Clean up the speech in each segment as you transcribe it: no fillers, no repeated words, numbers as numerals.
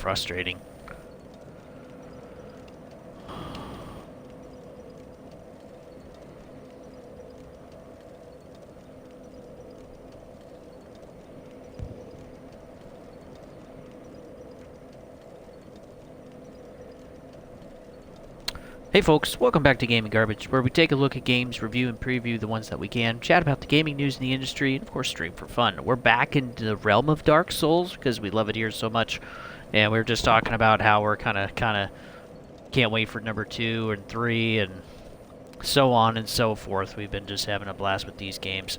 frustrating. Hey folks, welcome back to Gaming Garbage, where we take a look at games, review and preview the ones that we can, chat about the gaming news in the industry, and of course stream for fun. We're back into the realm of Dark Souls, because we love it here so much, and we were just talking about how we're kind of can't wait for number 2 and 3, and so on and so forth. We've been just having a blast with these games.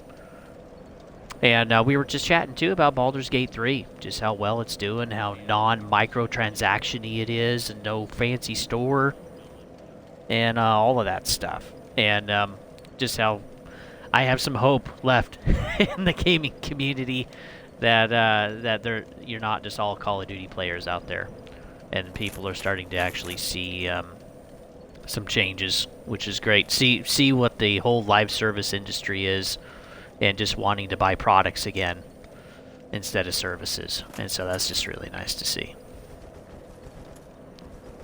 And we were just chatting too about Baldur's Gate 3, just how well it's doing, how non-microtransaction-y it is, and no fancy store. And all of that stuff, and just how I have some hope left in the gaming community that you're not just all Call of Duty players out there, and people are starting to actually see some changes, which is great. See what the whole live service industry is, and just wanting to buy products again instead of services, and so that's just really nice to see.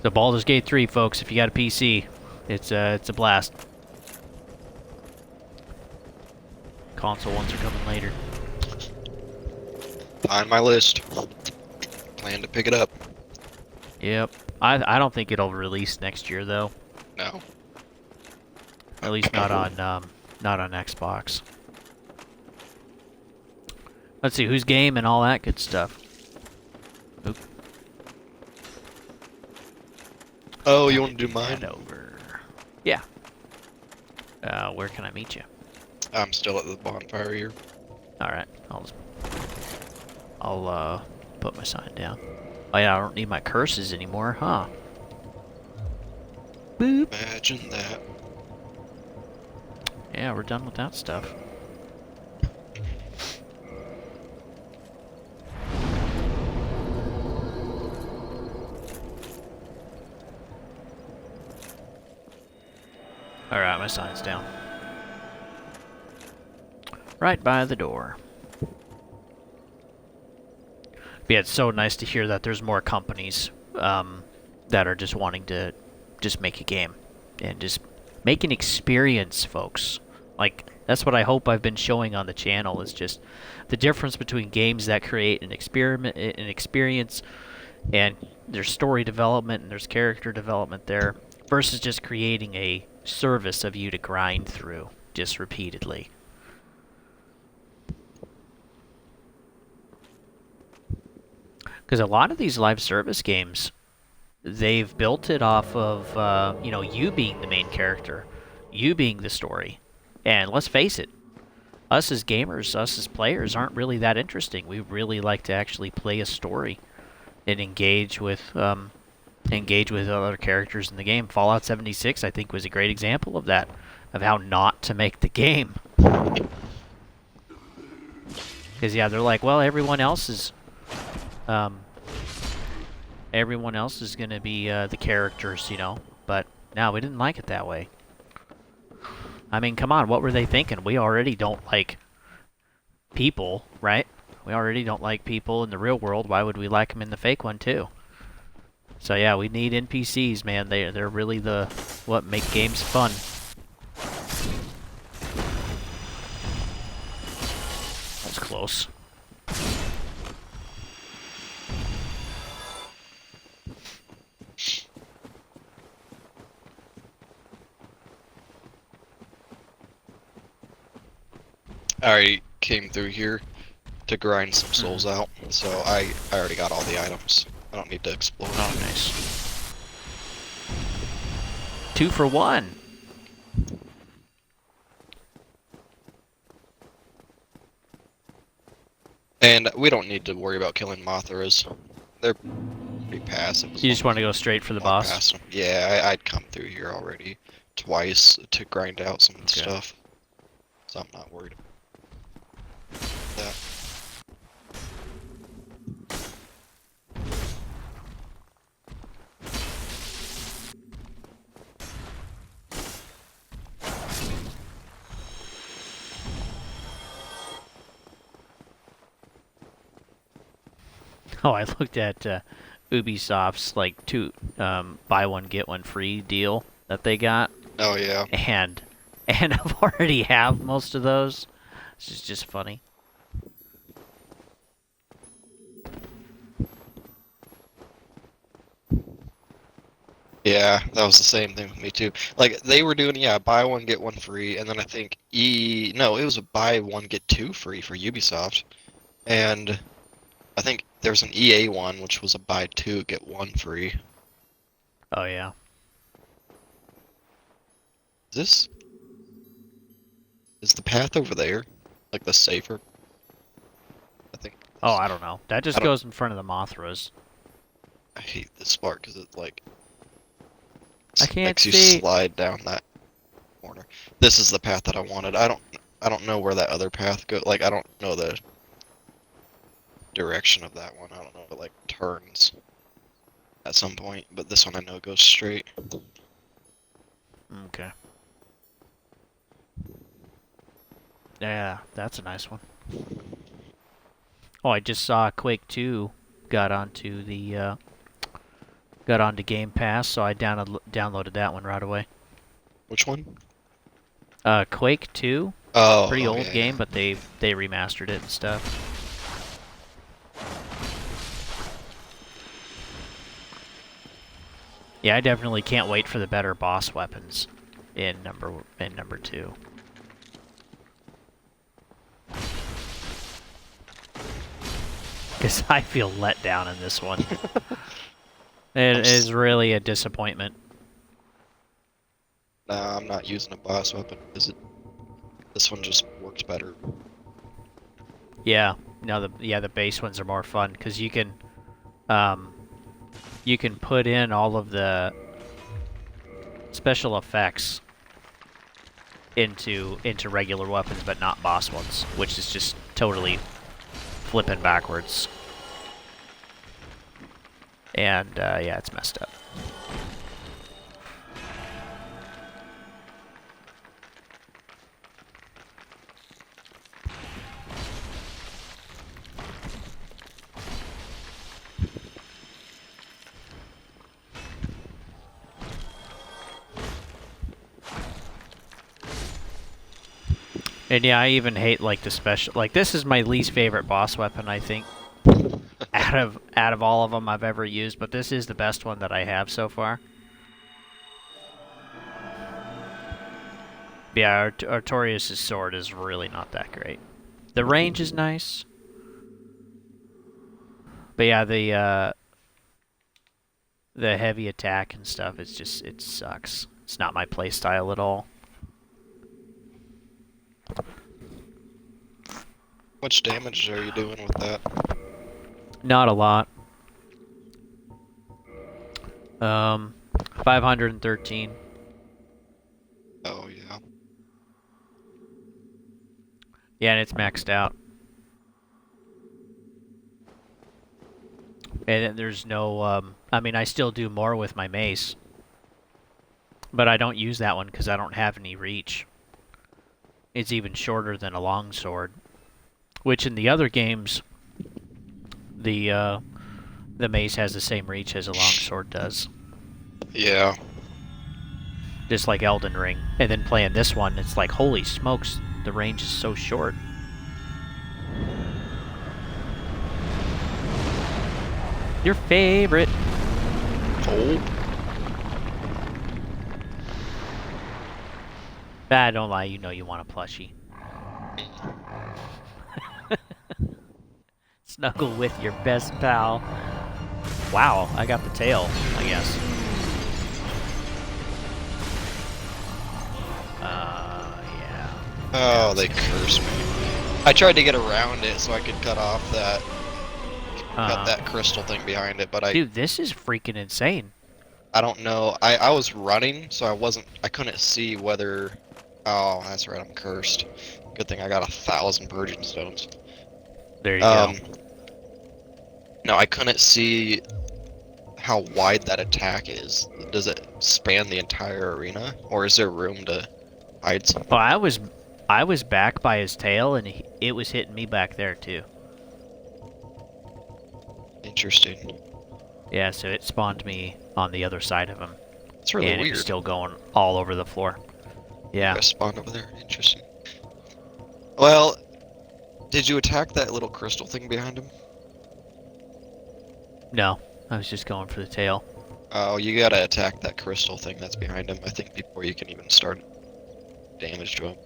So Baldur's Gate 3, folks, if you got a PC, it's a blast. Console ones are coming later. On my list. Plan to pick it up. Yep. I don't think it'll release next year though. No. At least not on Xbox. Let's see whose game and all that good stuff. Oop. Oh, you want to do mine? Head over. Yeah. Where can I meet you? I'm still at the bonfire here. Alright. I'll put my sign down. Oh yeah, I don't need my curses anymore, huh? Boop. Imagine that. Yeah, we're done with that stuff. Alright, my sign's down. Right by the door. Yeah, it's so nice to hear that there's more companies that are just wanting to just make a game. And just make an experience, folks. Like, that's what I hope I've been showing on the channel, is just the difference between games that create an experience, and there's story development and there's character development there, versus just creating a service of you to grind through just repeatedly. Because a lot of these live service games, they've built it off of you being the main character, you being the story. And let's face it, us as gamers, us as players aren't really that interesting. We really like to actually play a story and engage with other characters in the game. Fallout 76, I think, was a great example of that, of how not to make the game. Because yeah, they're like, well, everyone else is going to be the characters, you know. But no, we didn't like it that way. I mean, come on, what were they thinking? We already don't like people, right? We already don't like people in the real world. Why would we like them in the fake one too? So yeah, we need NPCs, man. They're really what make games fun. That was close. I already came through here to grind some souls out, so I already got all the items. I don't need to explore. Oh, nice. 2 for 1. And we don't need to worry about killing Mothras. They're pretty passive. You just want to go straight for the boss? Yeah, I'd come through here already twice to grind out some stuff. So I'm not worried about that. Oh, I looked at Ubisoft's like buy one get one free deal that they got, Oh yeah. and I've already have most of those. It's just funny. Yeah, that was the same thing with me too. Like they were doing, yeah, buy one get one free, and then I think no, it was a buy one get two free for Ubisoft, and I think there was an EA one which was a buy two get one free. Oh yeah. Is the path over there like the safer? I think. Oh, I don't know. That just goes in front of the Mothras. I hate this part because it like I can't makes you see. slide down that corner. This is the path that I wanted. I don't know where that other path goes. Like I don't know the direction of that one. I don't know if it like turns at some point, but this one I know goes straight. Okay. Yeah, that's a nice one. Oh, I just saw Quake 2 got onto Game Pass, so I downloaded that one right away. Which one? Quake 2. Oh, Pretty old yeah, game, yeah. but they remastered it and stuff. Yeah, I definitely can't wait for the better boss weapons in number 2. Because I feel let down in this one. It is really a disappointment. Nah, I'm not using a boss weapon. This one just works better. Yeah, no, the base ones are more fun because you can put in all of the special effects into regular weapons, but not boss ones, which is just totally flipping backwards. And yeah, it's messed up. And yeah, I even hate like the special. Like this is my least favorite boss weapon, I think, out of all of them I've ever used. But this is the best one that I have so far. Yeah, Artorias' sword is really not that great. The range is nice, but yeah, the heavy attack and stuff, it sucks. It's not my playstyle at all. How much damage are you doing with that? Not a lot. 513. Oh yeah. Yeah, and it's maxed out. And there's no, I mean, I still do more with my mace. But I don't use that one because I don't have any reach. It's even shorter than a longsword. Which in the other games, the mace has the same reach as a longsword does. Yeah. Just like Elden Ring. And then playing this one, it's like, holy smokes, the range is so short. Your favorite. Oh. Ah, don't lie, you know you want a plushie. Snuggle with your best pal. Wow, I got the tail, I guess. Yeah. Oh, they cursed me. I tried to get around it so I could cut off that cut that crystal thing behind it, but Dude, this is freaking insane. I don't know. I was running, so I couldn't see whether. Oh, that's right, I'm cursed. Good thing I got 1,000 purging stones. There you go. No, I couldn't see how wide that attack is. Does it span the entire arena, or is there room to hide something? Well, I was back by his tail, and it was hitting me back there too. Interesting. Yeah, so it spawned me on the other side of him. It's really and weird. it was still going all over the floor. You Yeah. guys spawned over there. Interesting. Well, did you attack that little crystal thing behind him? No, I was just going for the tail. Oh, you gotta attack that crystal thing that's behind him, I think, before you can even start damage to him.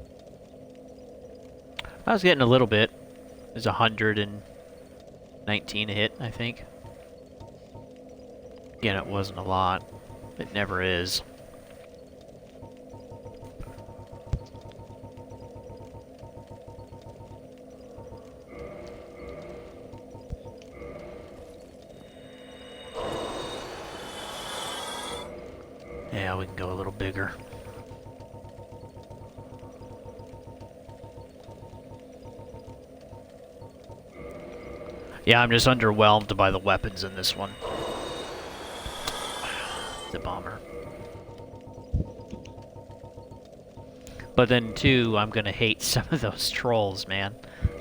I was getting a little bit. It was 119 a hit, I think. Again, it wasn't a lot. It never is. Yeah, we can go a little bigger. Yeah, I'm just underwhelmed by the weapons in this one. The bomber. But then, too, I'm gonna hate some of those trolls, man.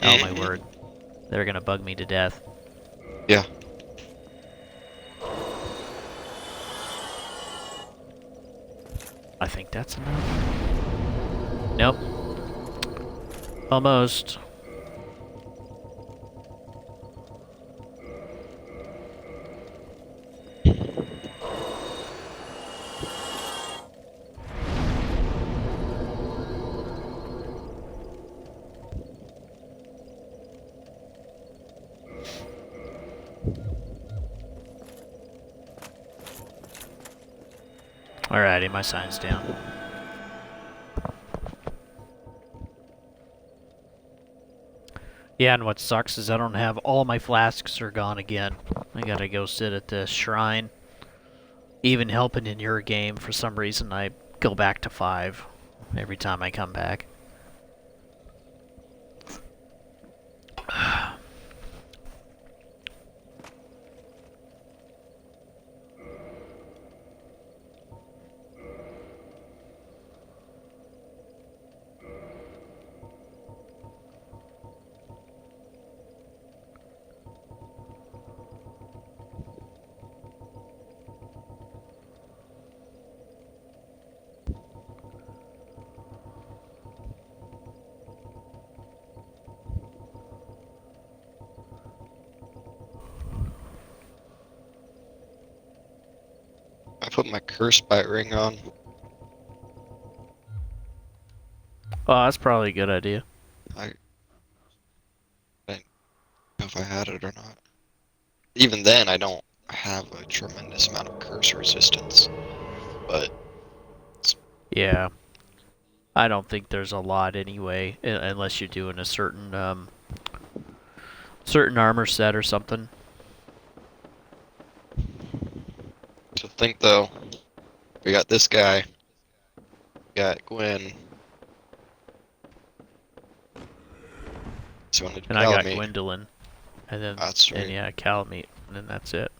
Oh, my word. They're gonna bug me to death. Yeah. I think that's enough. Nope. Almost. Alrighty, my sign's down. Yeah, and what sucks is I don't have all my flasks are gone again. I gotta go sit at the shrine. Even helping in your game, for some reason, I go back to 5 every time I come back. I put my curse bite ring on. Oh, that's probably a good idea. I didn't know if I had it or not. Even then, I don't have a tremendous amount of curse resistance. But Yeah. I don't think there's a lot anyway, unless you're doing a certain certain armor set or something. to think though, we got this guy. We got Gwyn. So wanted to And I got me. Gwyndolin. And then, That's right. and yeah, Calamite, and then that's it.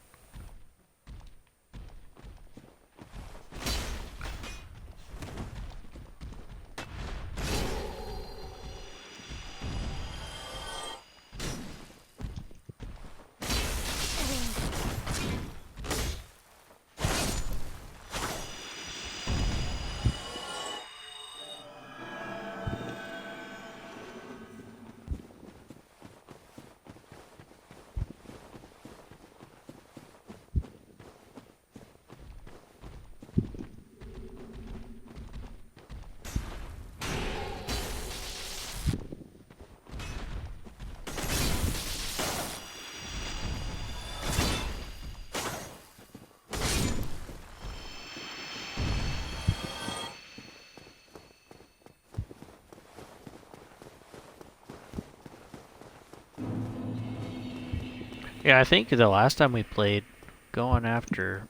Yeah, I think the last time we played, going after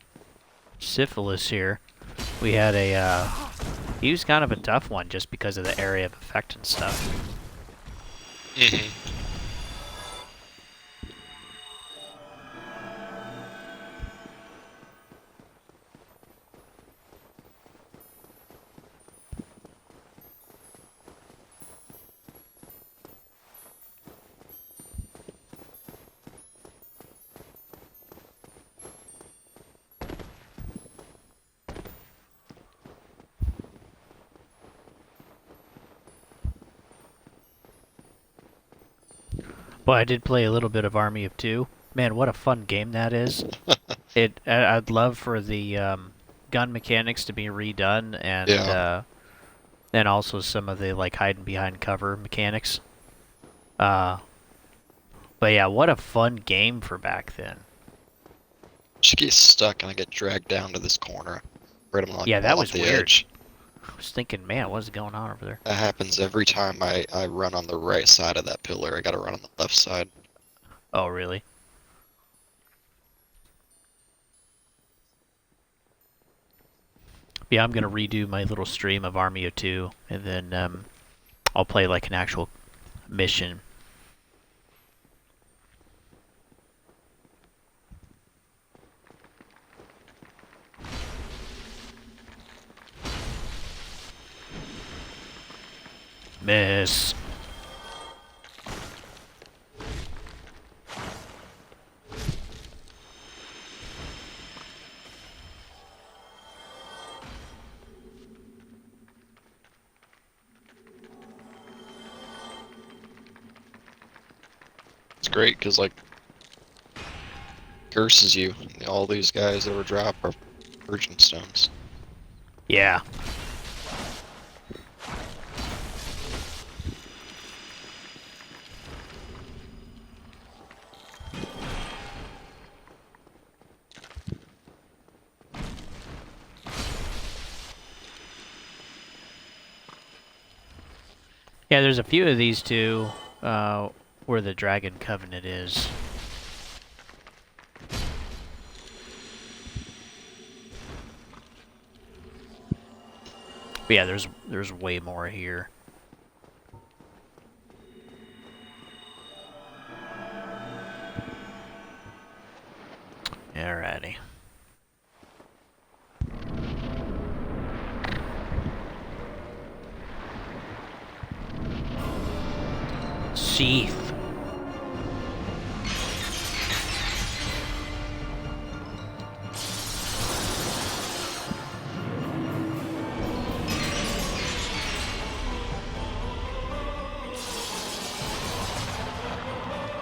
Syphilis here, we had a, he was kind of a tough one just because of the area of effect and stuff. Well, I did play a little bit of Army of Two. Man, what a fun game that is. I'd love for the gun mechanics to be redone, Yeah. and also some of the like hiding behind cover mechanics. Uh, but yeah, what a fun game for back then. She gets stuck and I get dragged down to this corner. Right, I'm like Yeah, that fall was off the weird. edge. I was thinking, man, what's going on over there? That happens every time I run on the right side of that pillar. I gotta run on the left side. Oh, really? Yeah, I'm gonna redo my little stream of Army of Two, and then I'll play like an actual mission. Miss. It's great because like curses you. All these guys that were dropped are virgin stones. Yeah. Yeah, there's a few of these two where the Dragon Covenant is. But yeah, there's way more here. Alrighty. Seath.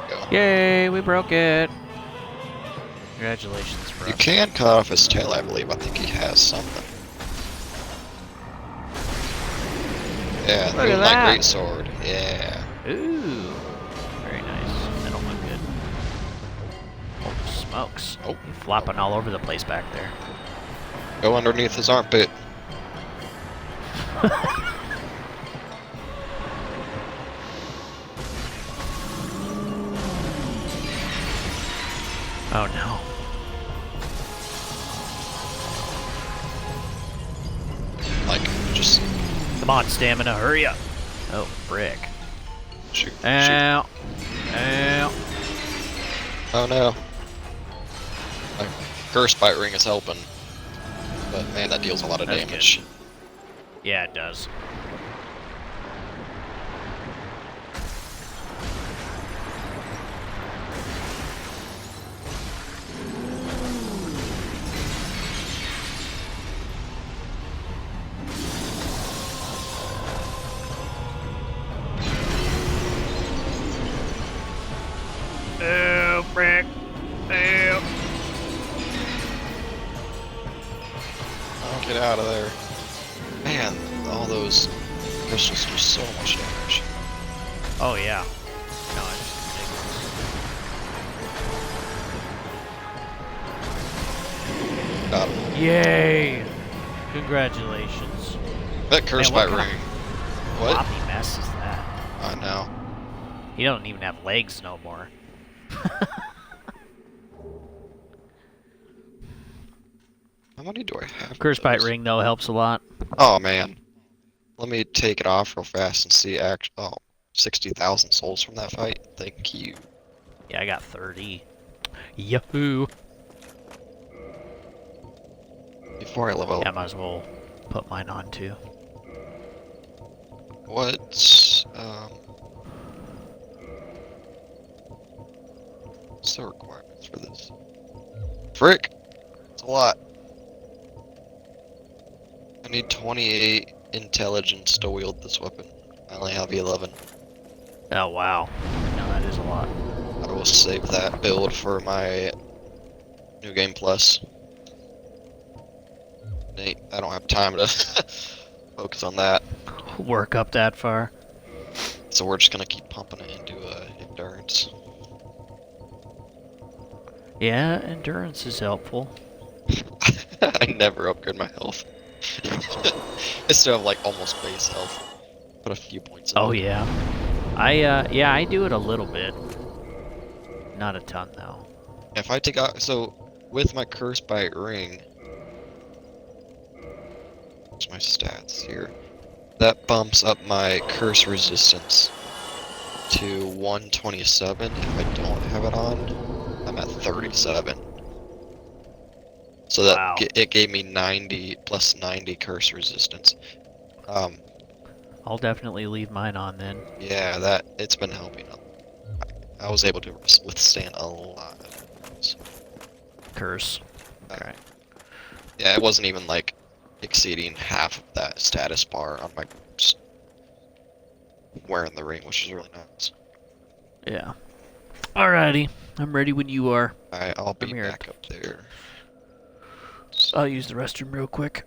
Go. Yay, we broke it. Congratulations, bro. You can cut off his tail, I believe. I think he has something. Yeah, Look at my that. great sword. Yeah. Ooh. Very nice. That'll look good. Oh, smokes. Oh. You're flopping all over the place back there. Go underneath his armpit. Oh no. Like, just Come on, stamina, hurry up. Oh, frick. shoot. Shoot. Ow. Ow. Oh no. My Curse Bite Ring is helping. But man, that deals a lot of That's damage. Yeah, it does. Oh, frick. Oh. Oh, get out of there. Man, all those crystals do so much damage. Oh, yeah. No, it's Got him. Yay! Congratulations. That Curse Man, Bite what kind Ring. of What? floppy mess is that? I know. He don't even have legs no more. How many do I have? Curse of Bite those? Ring, though, helps a lot. Oh man. Let me take it off real fast and see 60,000 souls from that fight. Thank you. Yeah, I got 30. Yahoo! Before I level Yeah, I up. might as well put mine on, too. What's the requirements for this? Frick! It's a lot. I need 28 intelligence to wield this weapon. I only have 11. Oh, wow. No, that is a lot. I will save that build for my New Game Plus. Nate, I don't have time to focus on that. Work up that far. So we're just gonna keep pumping it into endurance. Yeah, endurance is helpful. I never upgrade my health. I still have like almost base health. Put a few points in. Oh yeah. I do it a little bit. Not a ton though. If I take out, so with my curse bite ring, what's my stats here? That bumps up my curse resistance to 127. If I don't have it on, I'm at 37. So that Wow. it gave me 90 plus 90 curse resistance. I'll definitely leave mine on then. Yeah, it's been helping. I was able to withstand a lot of those. Curse. Okay. Yeah, it wasn't even like exceeding half of that status bar on my wearing the ring, which is really nice. Yeah. Alrighty. I'm ready when you are. I'll be I'm here. back up there. I'll use the restroom real quick.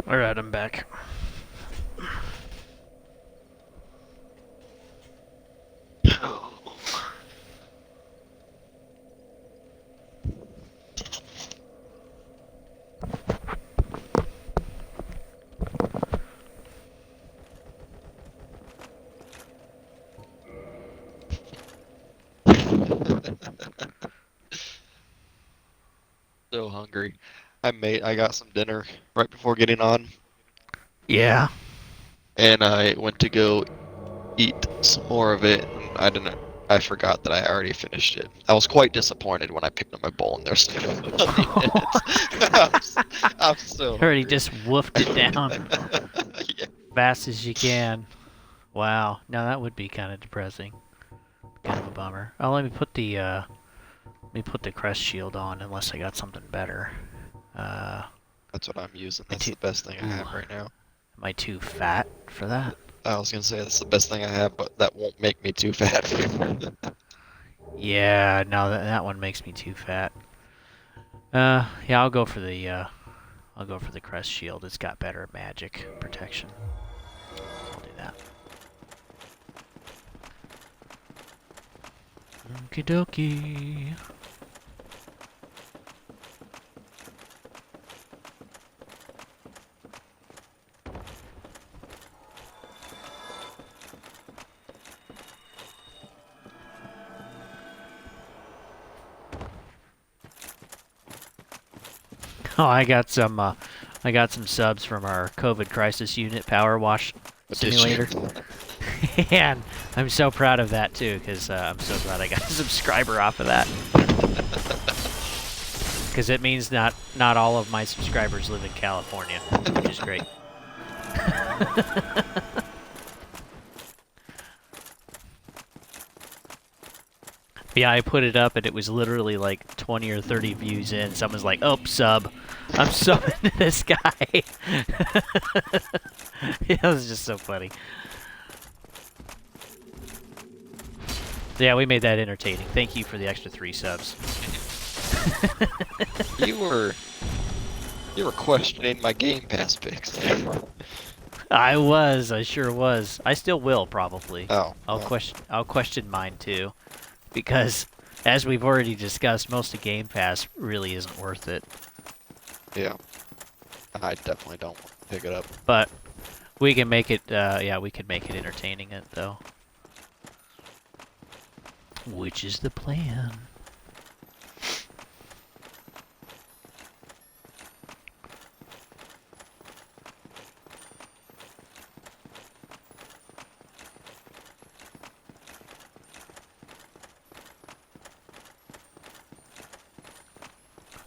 Alright, I'm back. So hungry. I got some dinner right before getting on, Yeah. and I went to go eat some more of it, and I forgot that I already finished it. I was quite disappointed when I picked up my bowl and there's still nothing in it. I'm so Already hungry. just woofed it down Yeah. fast as you can. Wow. Now that would be kind of depressing. Kind of a bummer. Oh, let me put the crest shield on unless I got something better. That's what I'm using. That's the best thing I have right now. Am I too fat for that? I was gonna say that's the best thing I have, but that won't make me too fat. Yeah, no, that one makes me too fat. Yeah, I'll go for the crest shield. It's got better magic protection. I'll do that. Okie dokie. Oh, I got some subs from our COVID crisis unit power wash simulator. And I'm so proud of that too, because I'm so glad I got a subscriber off of that. Because it means not all of my subscribers live in California, which is great. Yeah, I put it up and it was literally like 20 or 30 views in. Someone's like, "Oh, sub. I'm subbing to this guy." It was just so funny. Yeah, we made that entertaining. Thank you for the extra 3 subs. You were questioning my Game Pass picks. I sure was. I still will probably. Oh. I'll question mine too, because as we've already discussed, most of Game Pass really isn't worth it. Yeah. I definitely don't want to pick it up. But we can make it. Yeah, we can make it entertaining. It though. Which is the plan?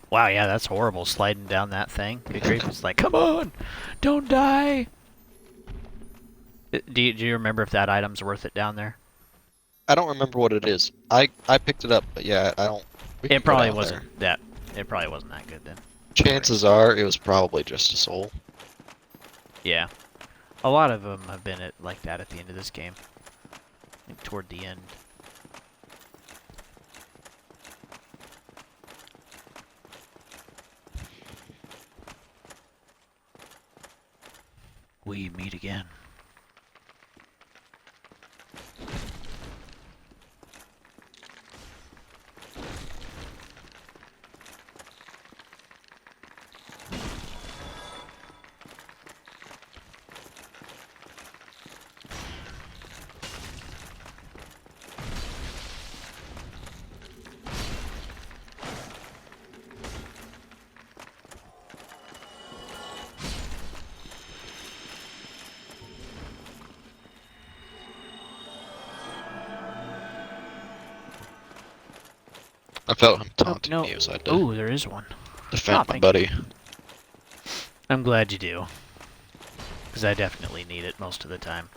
Wow, yeah, that's horrible, sliding down that thing. Good grief, it's like, come on, don't die! Do you remember if that item's worth it down there? I don't remember what it is. I picked it up, but yeah, I don't. It probably wasn't that. It probably wasn't that good then. Chances are, it was probably just a soul. Yeah, a lot of them have been like that at the end of this game, like toward the end. We meet again. I felt him taunting no. me, so I had to Oh, there is one. defend my buddy. I'm glad you do, because I definitely need it most of the time.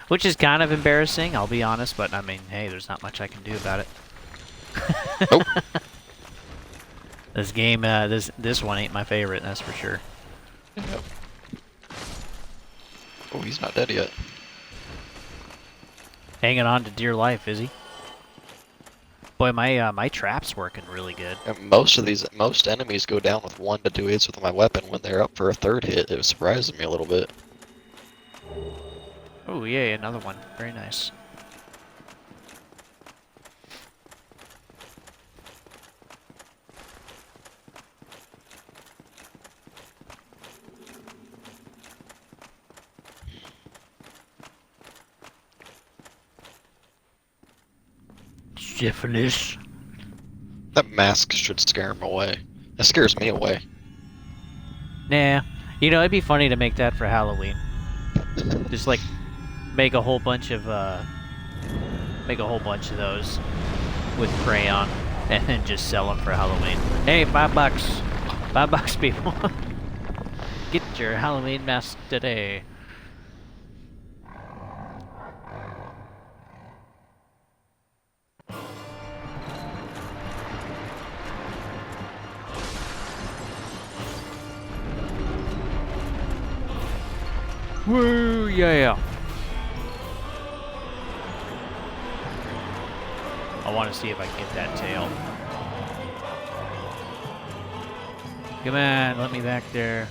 Which is kind of embarrassing, I'll be honest, but I mean, hey, there's not much I can do about it. Nope. This game, this one ain't my favorite, that's for sure. Yep. Oh, he's not dead yet. Hanging on to dear life, is he? Boy, my trap's working really good. And most enemies go down with 1 to 2 hits with my weapon. When they're up for a 3rd hit, it was surprising me a little bit. Oh, yay, another one. Very nice. Syphilis. That mask should scare him away. That scares me away. Nah. You know, it'd be funny to make that for Halloween. Just like make a whole bunch of those with crayon and then just sell them for Halloween. Hey, $5. $5, people. Get your Halloween mask today. Woo, yeah. I want to see if I can get that tail. Come on, let me back there.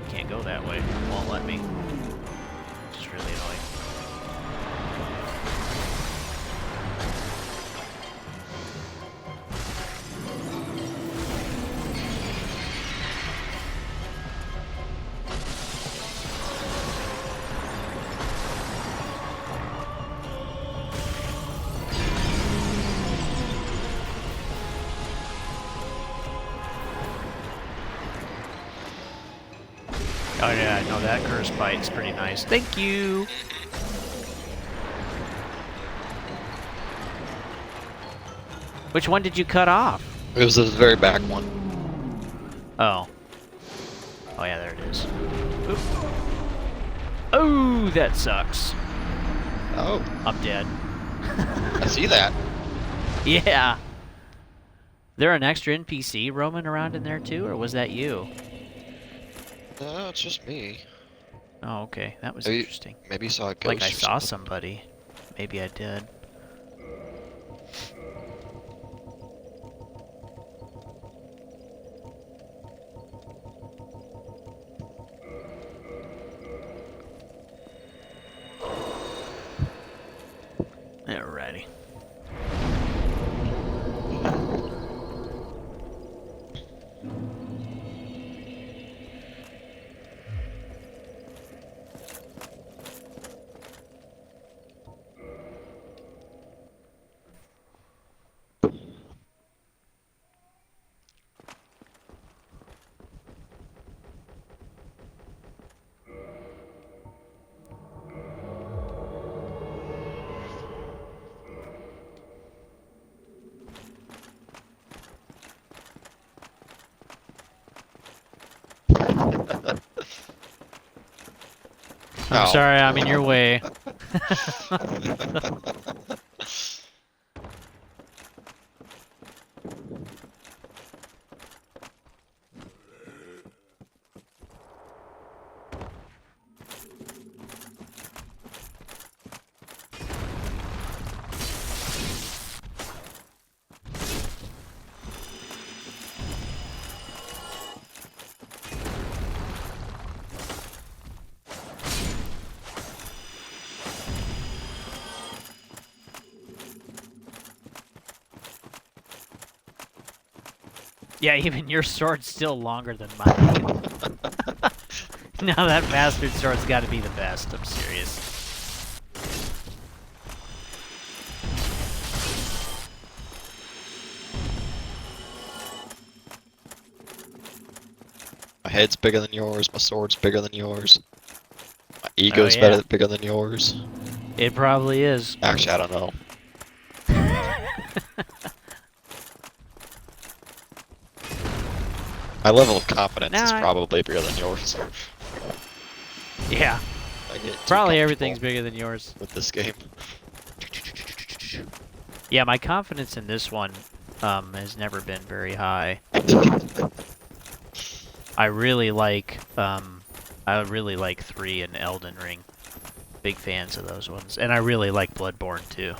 Can't go that way. Won't let me. Which is really annoying. Oh yeah, no, that curse bite's pretty nice. Thank you! Which one did you cut off? It was the very back one. Oh. Oh yeah, there it is. Oop. Oh, that sucks. Oh, I'm dead. I see that. Yeah. There an extra NPC roaming around in there too, or was that you? No, it's just me. Oh, okay. That was Maybe, interesting. maybe you saw a ghost Like I or saw something. somebody. Maybe I did. Alrighty. I'm Oh. sorry, I'm in your way. Yeah, even your sword's still longer than mine. Now that bastard sword's got to be the best. I'm serious. My head's bigger than yours, my sword's bigger than yours. My ego's yeah. bigger than yours. It probably is. Actually, I don't know. My level of confidence is probably bigger than yours. Yeah. I get too Probably everything's comfortable bigger than yours. with this game. Yeah, my confidence in this one has never been very high. I really like 3 and Elden Ring. Big fans of those ones. And I really like Bloodborne too.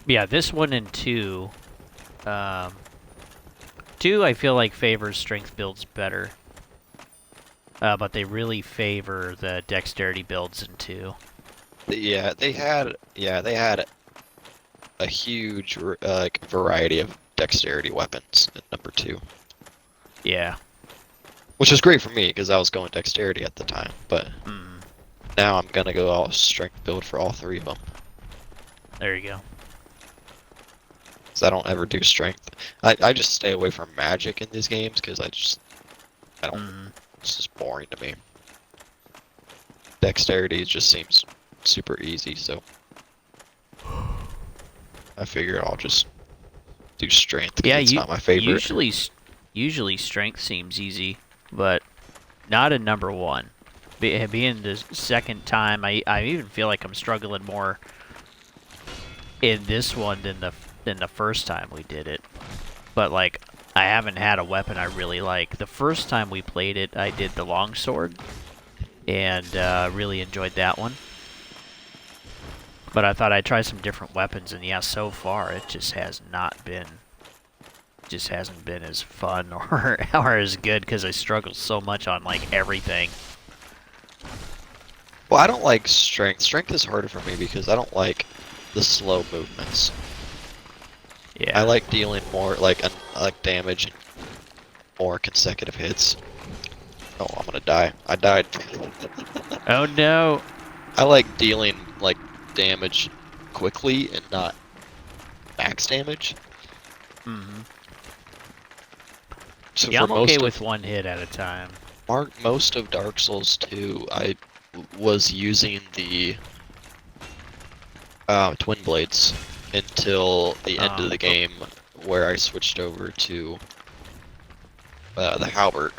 Yeah, this one and 2. 2 I feel like favors strength builds better. But they really favor the dexterity builds in 2. Yeah, they had a huge like variety of dexterity weapons in number 2. Yeah. Which is great for me because I was going dexterity at the time, but now I'm gonna go all strength build for all 3 of them. There you go. Because I don't ever do strength. I just stay away from magic in these games because I don't. It's just boring to me. Dexterity just seems super easy, so I figure I'll just do strength because it's not my favorite. Usually strength seems easy, but not in number 1. Being the second time, I even feel like I'm struggling more in this one than the first time we did it. But like, I haven't had a weapon I really like. The first time we played it, I did the longsword, and really enjoyed that one. But I thought I'd try some different weapons, and yeah, so far it just has not been, hasn't been as fun or as good because I struggle so much on like everything. Well, I don't like strength. Strength is harder for me because I don't like the slow movements. Yeah. I like dealing more like damage and more consecutive hits. Oh, I'm gonna die. I died. Oh no. I like dealing like damage quickly and not max damage. So Yeah, for I'm okay most with of, one hit at a time. most of Dark Souls 2, I was using the Twin Blades until the end of the game where I switched over to the halberd.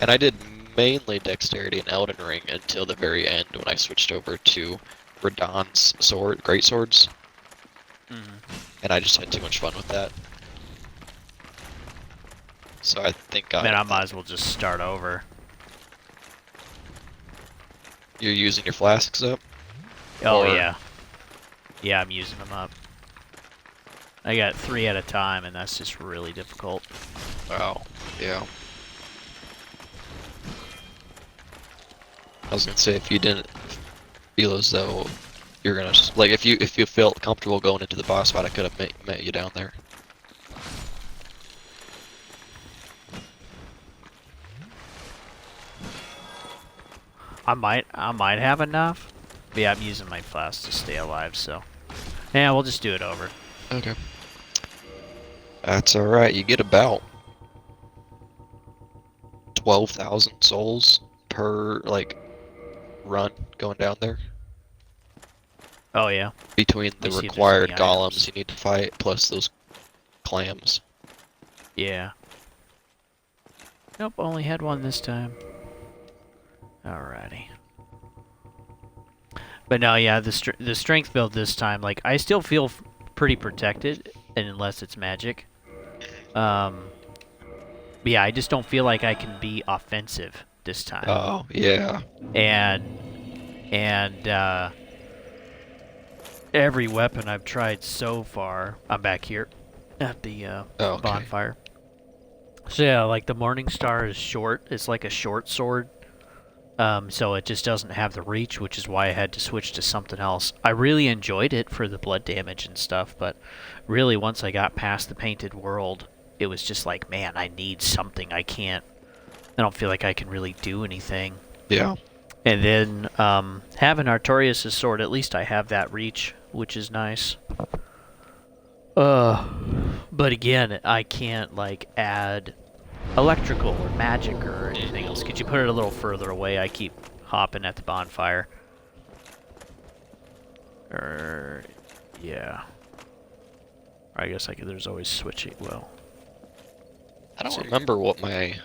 And I did mainly dexterity in Elden Ring until the very end when I switched over to Radahn's sword, great swords. And I just had too much fun with that. So I think Man, I might as well just start over. You're using your flasks up? Oh, Or- yeah. Yeah, I'm using them up. I got 3 at a time, and that's just really difficult. Wow. Yeah. I was gonna say, if you didn't feel as though you're gonna like, if you felt comfortable going into the boss fight, I could have met you down there. I might have enough. But yeah, I'm using my flask to stay alive, so. Yeah, we'll just do it over. Okay. That's all right. You get about 12,000 souls per run going down there. Oh, yeah. Between the Let me see if there's required any golems items. you need to fight, plus those clams. Yeah. Nope, only had one this time. Alrighty. But no, yeah, the strength build this time, like, I still feel pretty protected, unless it's magic. But yeah, I just don't feel like I can be offensive this time. Oh, yeah. And every weapon I've tried so far, I'm back here at the Oh, okay. bonfire. So yeah, like the Morning Star is short. It's like a short sword. So it just doesn't have the reach, which is why I had to switch to something else. I really enjoyed it for the blood damage and stuff, but really once I got past the painted world, it was just like, man, I need something. I don't feel like I can really do anything. Yeah. And then having Artorias' sword, at least I have that reach, which is nice. But again, I can't like add electrical or magic or anything else. Could you put it a little further away? I keep hopping at the bonfire. Yeah. I guess there's always switching. Well, I don't remember what my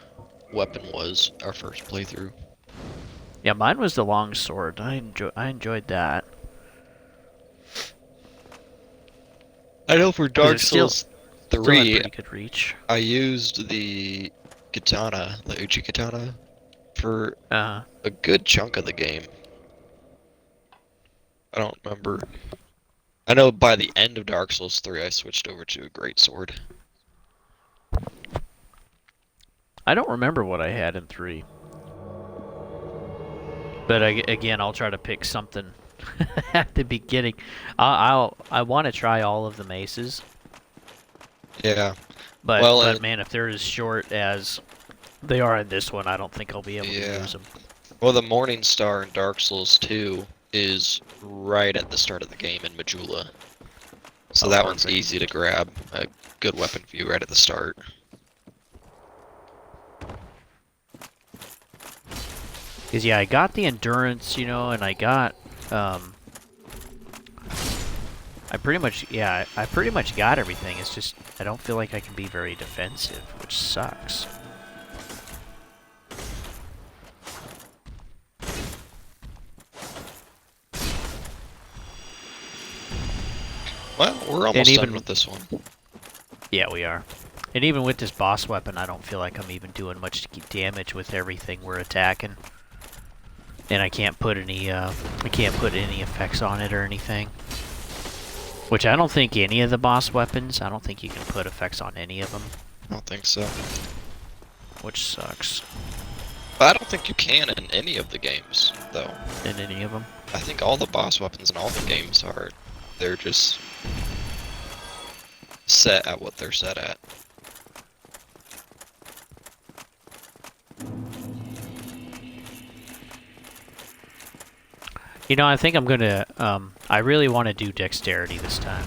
weapon was our first playthrough. yeah, mine was the long sword. I enjoyed that. I know for Dark it's still- Souls Still had 3, pretty good reach. I used the katana, the Uchi katana, for a good chunk of the game. I don't remember. I know by the end of Dark Souls 3, I switched over to a great sword. I don't remember what I had in 3. But again, I'll try to pick something at the beginning. I want to try all of the maces, Yeah. but Well, but man, if they're as short as they are in this one, I don't think I'll be able to Yeah. use them. Well, the Morning Star in Dark Souls 2 is right at the start of the game in Majula. So Oh, that one's perfect. easy to grab. A good weapon for you right at the start. Because yeah, I got the endurance, and I got I pretty much got everything. It's just I don't feel like I can be very defensive, which sucks. Well, we're almost even- done with this one. Yeah, we are. And even with this boss weapon, I don't feel like I'm even doing much damage with everything we're attacking. And I can't put any effects on it or anything. Which I don't think any of the boss weapons, I don't think you can put effects on any of them, I don't think so. which sucks But I don't think you can in any of the games, though. in any of them. I think all the boss weapons in all the games they're just set at what they're set at. I think I'm gonna, I really want to do dexterity this time.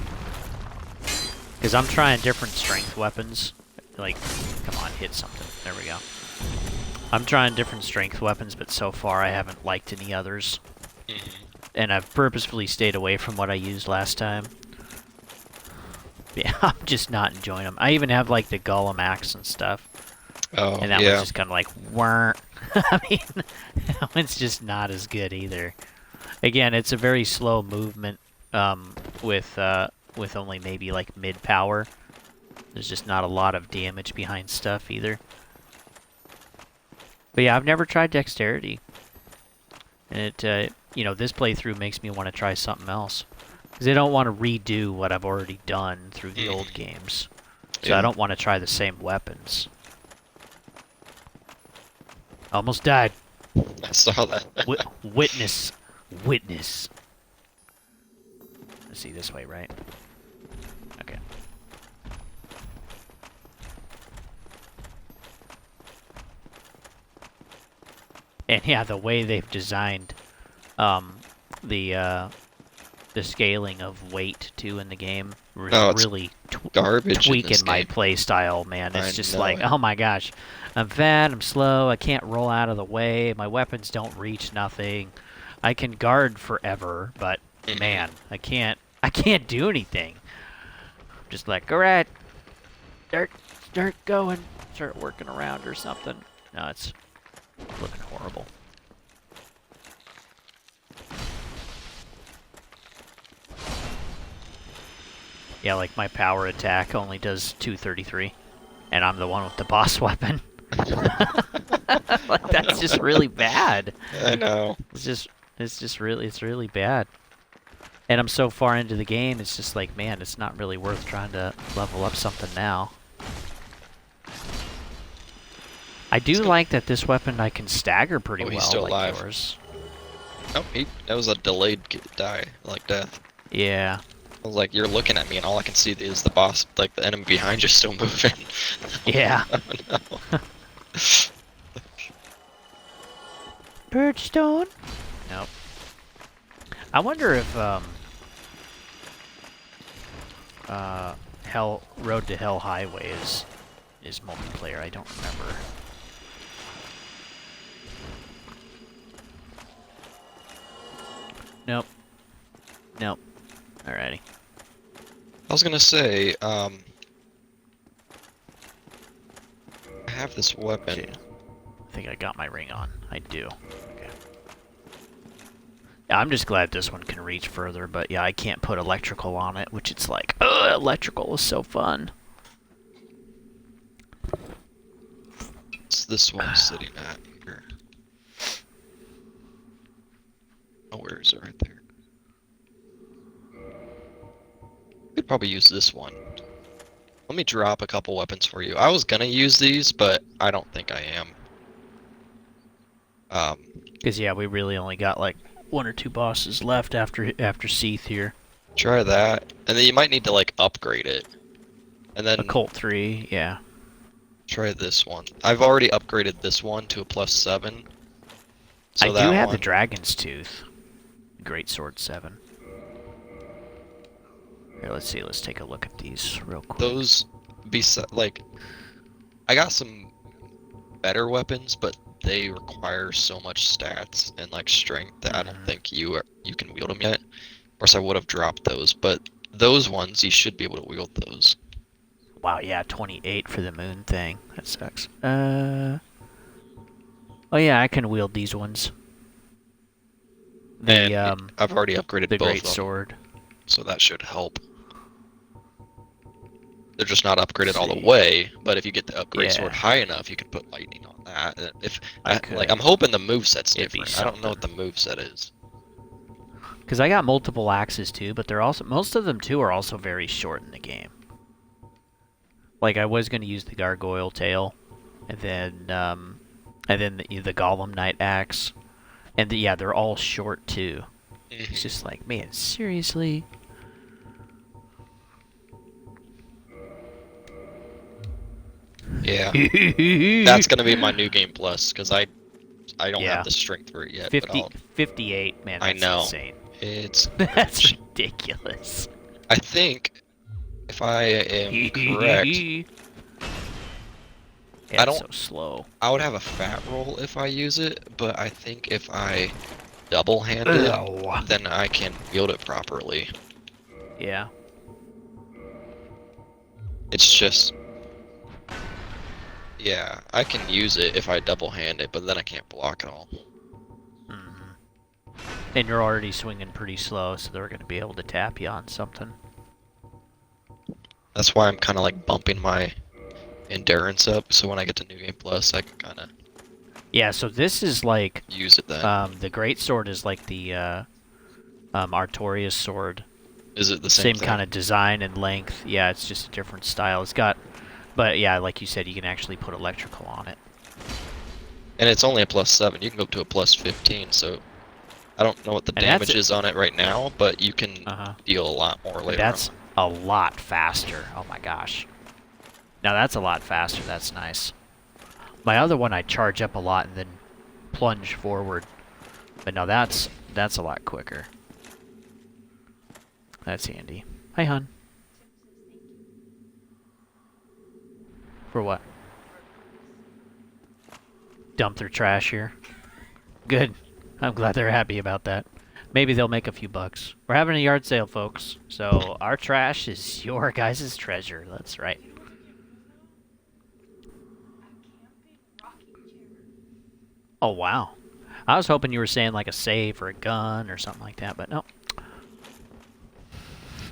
Because I'm trying different strength weapons. Like, come on, hit something. There we go. I'm trying different strength weapons, but so far I haven't liked any others. and I've purposefully stayed away from what I used last time. Yeah, I'm just not enjoying them. I even have like the Golem axe and stuff. Oh, And that yeah. one's just kind of like, weren't. I mean, that one's just not as good either. Again, it's a very slow movement with only maybe like mid power. There's just not a lot of damage behind stuff either. But yeah, I've never tried dexterity, and it you know, this playthrough makes me want to try something else because I don't want to redo what I've already done through the old games. So Yeah. I don't want to try the same weapons. Almost died. I saw that. Witness. Witness. Let's see, this way, right? Okay. And yeah, the way they've designed the scaling of weight too in the game No, it's really garbage in tweaking this my game. play style, man. It's I just know like, it. oh my gosh, I'm fat, I'm slow, I can't roll out of the way, my weapons don't reach nothing. I can guard forever, but man, I can't do anything. Just like, alright, start going, start working around or something. No, it's looking horrible. Yeah, like my power attack only does 233, and I'm the one with the boss weapon. Like, that's just really bad. I know. It's really bad. And I'm so far into the game, it's just like, man, it's not really worth trying to level up something now. I do like that this weapon I can stagger pretty well, he's still like alive. yours. Oh, that was a delayed death. Yeah. I was like, you're looking at me, and all I can see is the boss, like the enemy behind you, still moving. Yeah. Oh, no. Birdstone? Nope. I wonder if Road to Hell Highway is multiplayer. I don't remember. Nope. Nope. Alrighty. I was gonna say, I have this weapon. I think I got my ring on. I do. Okay. Yeah, I'm just glad this one can reach further, but yeah, I can't put electrical on it, which it's like, ugh, electrical is so fun. It's this one sitting at here. Oh, where is it? Right there. Could probably use this one. Let me drop a couple weapons for you. I was gonna use these, but I don't think I am. Because yeah, we really only got like 1 or 2 bosses left after Seath here. Try that, and then you might need to like upgrade it, and then Occult 3, yeah. try this one. I've already upgraded this one to a +7. So I that do have one, the Dragon's Tooth. Great Sword 7. Here, let's see. Let's take a look at these real quick. those like, I got some better weapons, but they require so much stats and like strength that I don't think you can wield them yet. Of course, I would have dropped those, but those ones you should be able to wield those. Wow, yeah, 28 for the moon thing. That sucks. Oh yeah, I can wield these ones. And The I've already upgraded the both Great of them, Sword. so that should help. They're just not upgraded all the See. way, but if you get the upgrade Yeah. sword high enough, you can put lightning on that. And if could. like, I'm hoping the moveset's It'd be different. I don't know what the moveset is. Because I got multiple axes too, but they're also most of them too are also very short in the game. Like I was going to use the gargoyle tail, and then the Golem Knight axe, and yeah, they're all short too. It's just like, man, seriously. Yeah, that's gonna be my new game plus because I don't Yeah. have the strength for it yet. 50, But 58, man, I that's know. insane. it's That's ridiculous. I think if I am correct, Yeah, I it's don't- so slow. I would have a fat roll if I use it. But I think if I double-handed, Ew. then I can wield it properly. Yeah. It's just... Yeah, I can use it if I double-hand it, but then I can't block at all. And you're already swinging pretty slow, so they're going to be able to tap you on something. That's why I'm kind of like bumping my endurance up, so when I get to New Game Plus, I can kind of Yeah, so this is like... use it then. the Great Sword is like the Artorias sword. Is it the same thing? kind of design and length. Yeah, it's just a different style. It's got... But yeah, like you said, you can actually put electrical on it. And it's only a +7. You can go up to a +15, so I don't know what the damage is on it right now, but you can deal a lot more later That's on. a lot faster. Oh my gosh. Now that's a lot faster. That's nice. My other one, I charge up a lot and then plunge forward. But now that's a lot quicker. That's handy. Hi, hon. For what? Dump their trash here. Good. I'm glad they're happy about that. Maybe they'll make a few bucks. We're having a yard sale, folks. So our trash is your guys' treasure. That's right. Oh, wow. I was hoping you were saying like a safe or a gun or something like that, but no.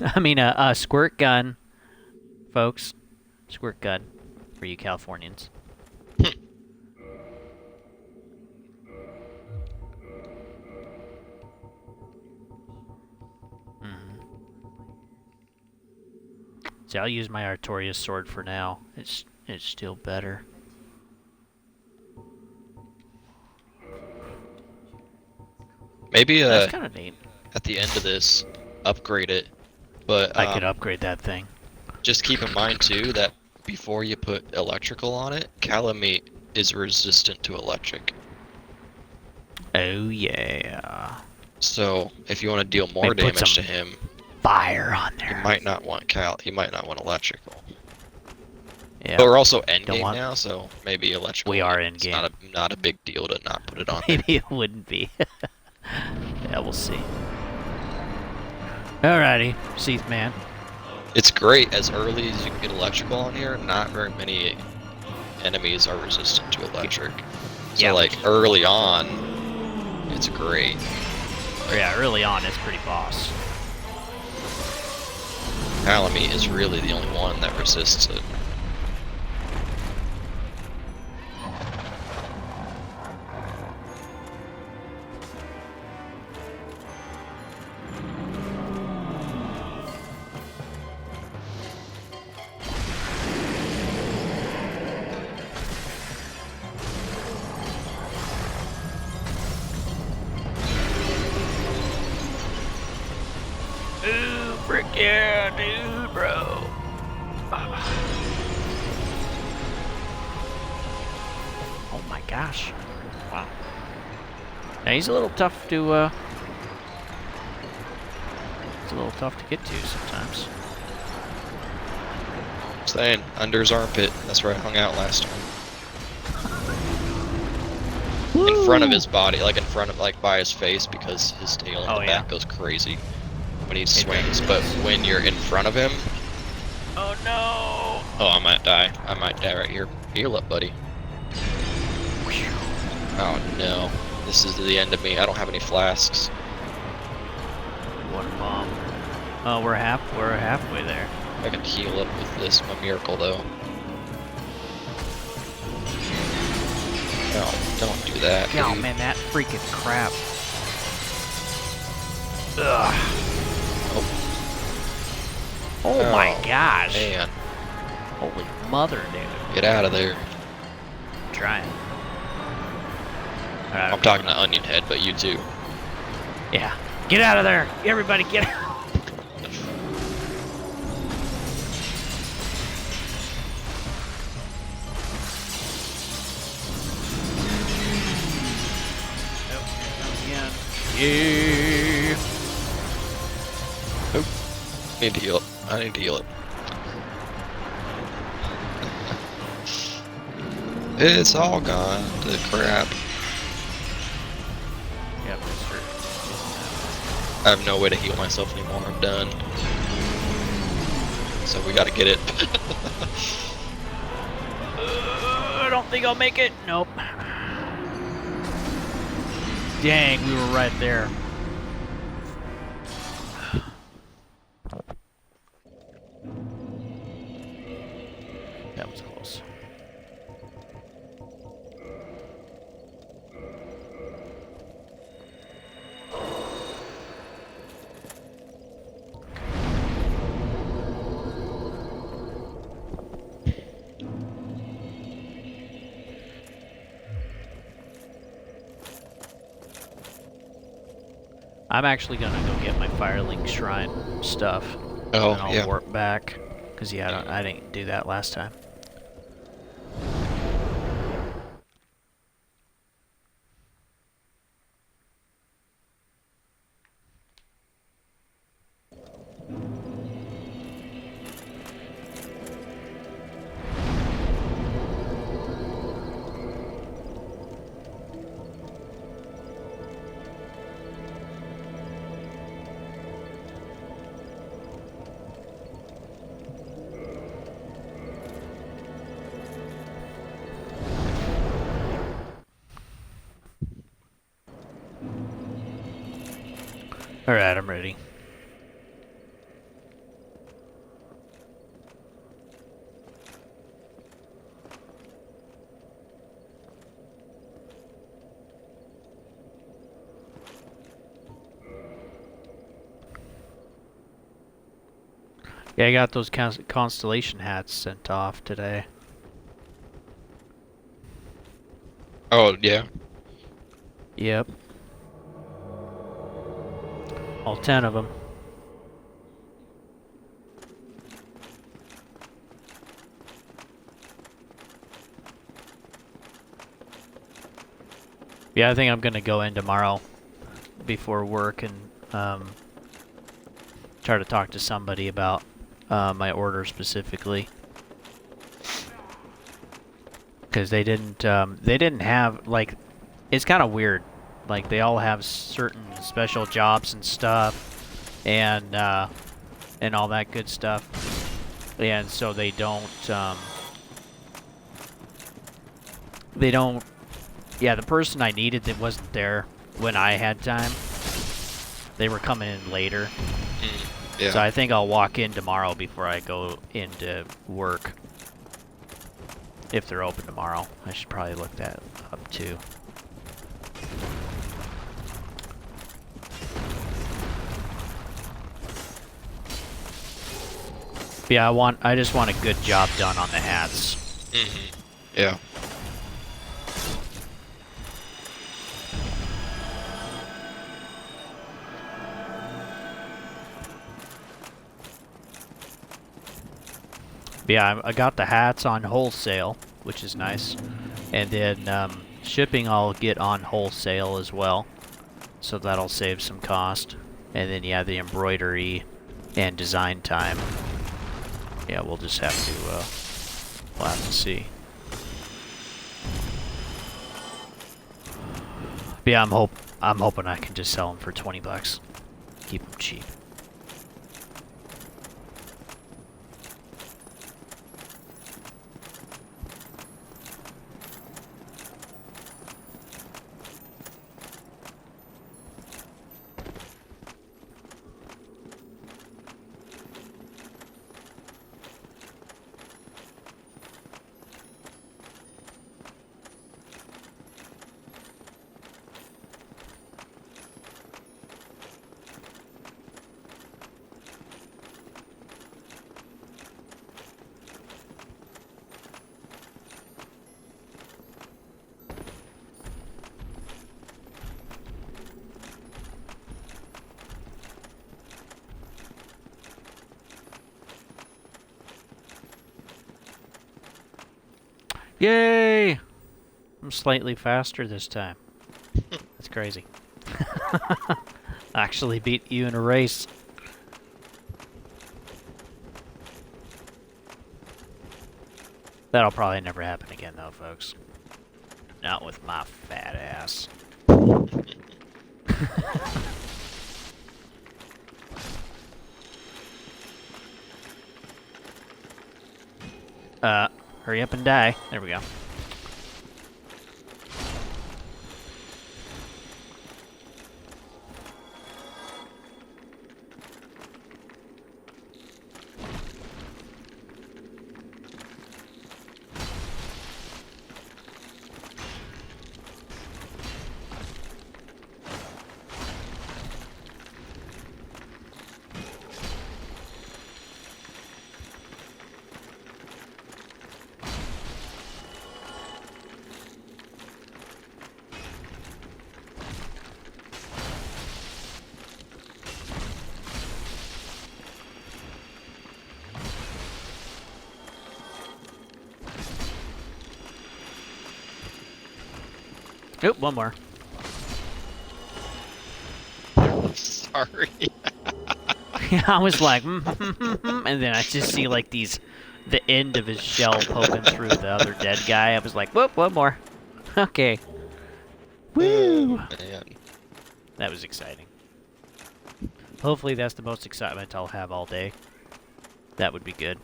I mean, a squirt gun, folks. Squirt gun for you Californians. See, I'll use my Artorias sword for now. It's still better. Maybe That's kind of neat. at the end of this, upgrade it. But I could upgrade that thing. just keep in mind too that before you put electrical on it, Calamite is resistant to electric. Oh yeah. So if you want to deal more Maybe put damage to some him, fire on there. you might not want you might not want electrical. Yeah. But we're also end Don't game want- now, so maybe electrical. We are it's endgame. not a big deal to not put it on there. Maybe it wouldn't be. Yeah, we'll see. Alrighty, Seath man. It's great as early as you can get electrical on here. Not very many enemies are resistant to electric. So Yeah, like early on, it's great. Yeah, early on it's pretty boss. Calamite is really the only one that resists it. Ooh, frick yeah, dude, bro. Oh my gosh. Wow. Now he's a little tough to, it's a little tough to get to sometimes. Saying, under his armpit. That's where I hung out last time. In front of his body, like in front of, like by his face, because his tail in the back goes crazy when he swings. But when you're in front of him... Oh no! Oh, I might die. I might die right here. Heal up, buddy. Oh no. This is the end of me. I don't have any flasks. What a bomb. Oh, we're halfway there. I can heal up with this, my miracle though. No, don't do that. Oh dude. man, that freaking crap. Ugh. Oh my gosh. Man, Holy mother, dude. get out of there. I'm trying. Alright, I'm talking to Onion Head, but you too. Yeah. Get out of there! Everybody get out! Yeah. Need to heal up. I need to heal up. It's all gone to crap. Yep, Mr. I have no way to heal myself anymore. I'm done. So we gotta get it. I don't think I'll make it. Nope. Dang, we were right there. That was close. I'm actually gonna go get my Firelink Shrine stuff. Oh, and I'll yeah. warp back. Because, yeah, I didn't do that last time. Alright, I'm ready. Yeah, I got those constellation hats sent off today. Oh, yeah. Yep. All 10 of them. Yeah, I think I'm gonna go in tomorrow before work and try to talk to somebody about my order specifically, because they didn't have, like, it's kind of weird. Like, they all have certain special jobs and stuff, and all that good stuff, and so they don't. Yeah, the person I needed that wasn't there when I had time. They were coming in later. Yeah. So I think I'll walk in tomorrow before I go into work. If they're open tomorrow. I should probably look that up too. But yeah, I just want a good job done on the hats. Yeah. But yeah, I got the hats on wholesale, which is nice. And then shipping I'll get on wholesale as well. So that'll save some cost. And then, yeah, the embroidery and design time. Yeah, we'll just have to, we'll have to see. But yeah, I'm hoping I can just sell them for 20 bucks. Keep them cheap. Yay! I'm slightly faster this time. That's crazy. Actually beat you in a race. That'll probably never happen again though, folks. Not with my fat ass. Hurry up and die. There we go. Oop, one more. Sorry. I was like, and then I just see like the end of his shell poking through the other dead guy. I was like, whoop, one more. Okay. Woo! Man. That was exciting. Hopefully that's the most excitement I'll have all day. That would be good.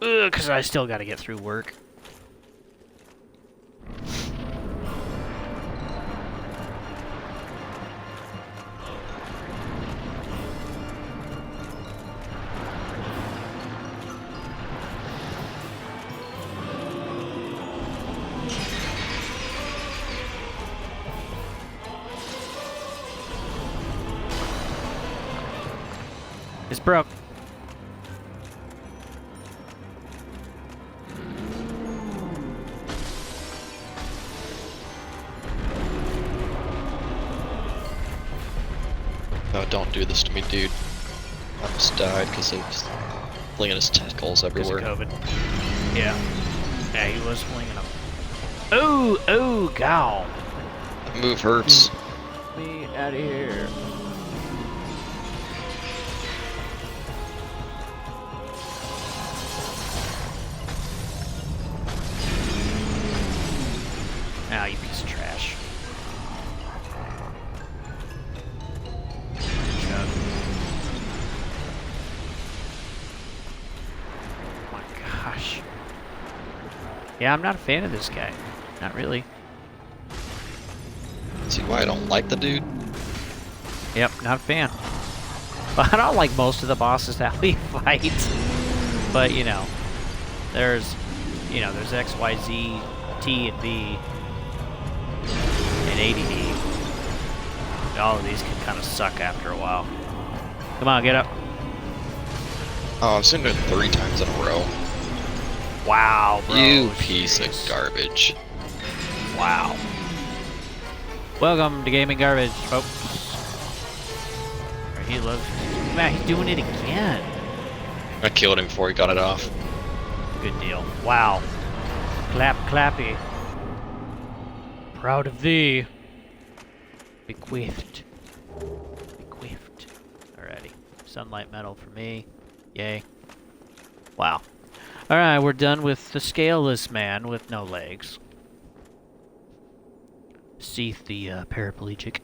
Ugh, because I still got to get through work. It's broke. No, don't do this to me, dude. I almost died because of flinging his tentacles everywhere. Because of COVID. Yeah. Yeah, he was flinging them. Oh, gal. That move hurts. Me out of here. Ah, you piece of trash. Chug. Oh my gosh. Yeah, I'm not a fan of this guy. Not really. See why I don't like the dude? Yep, not a fan. But I don't like most of the bosses that we fight. But, you know, there's X, Y, Z, T, and B, and ADD. All of these can kind of suck after a while. Come on, get up. Oh, I've seen it 3 times in a row. Wow, bro. You piece of Jeez. garbage. Wow. Welcome to Gaming Garbage, folks. He loves... Man, he's doing it again. I killed him before he got it off. Good deal. Wow. Clap, clappy. Proud of thee. Bequeathed. Bequeathed. Alrighty. Sunlight metal for me. Yay. Wow. Alright, we're done with the scaleless man with no legs. Seath the paraplegic.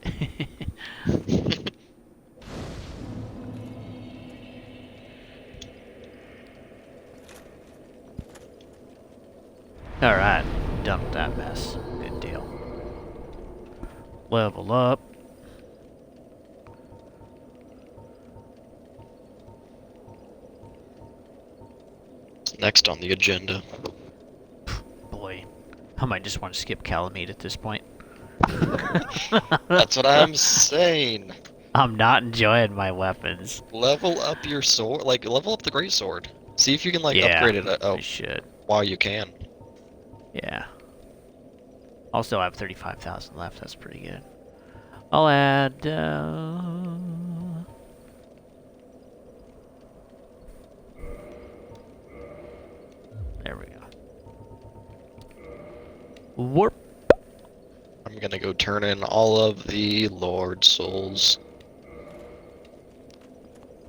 Alright, done with that mess. Good deal. Level up. Next on the agenda. Boy, I might just want to skip Calamite at this point. That's what I'm saying. I'm not enjoying my weapons. Level up your sword, like level up the great sword. See if you can like Yeah, upgrade it I should. while you can. Yeah. Also, I have 35,000 left. That's pretty good. I'll add. There we go. Warp. I'm gonna go turn in all of the Lord souls.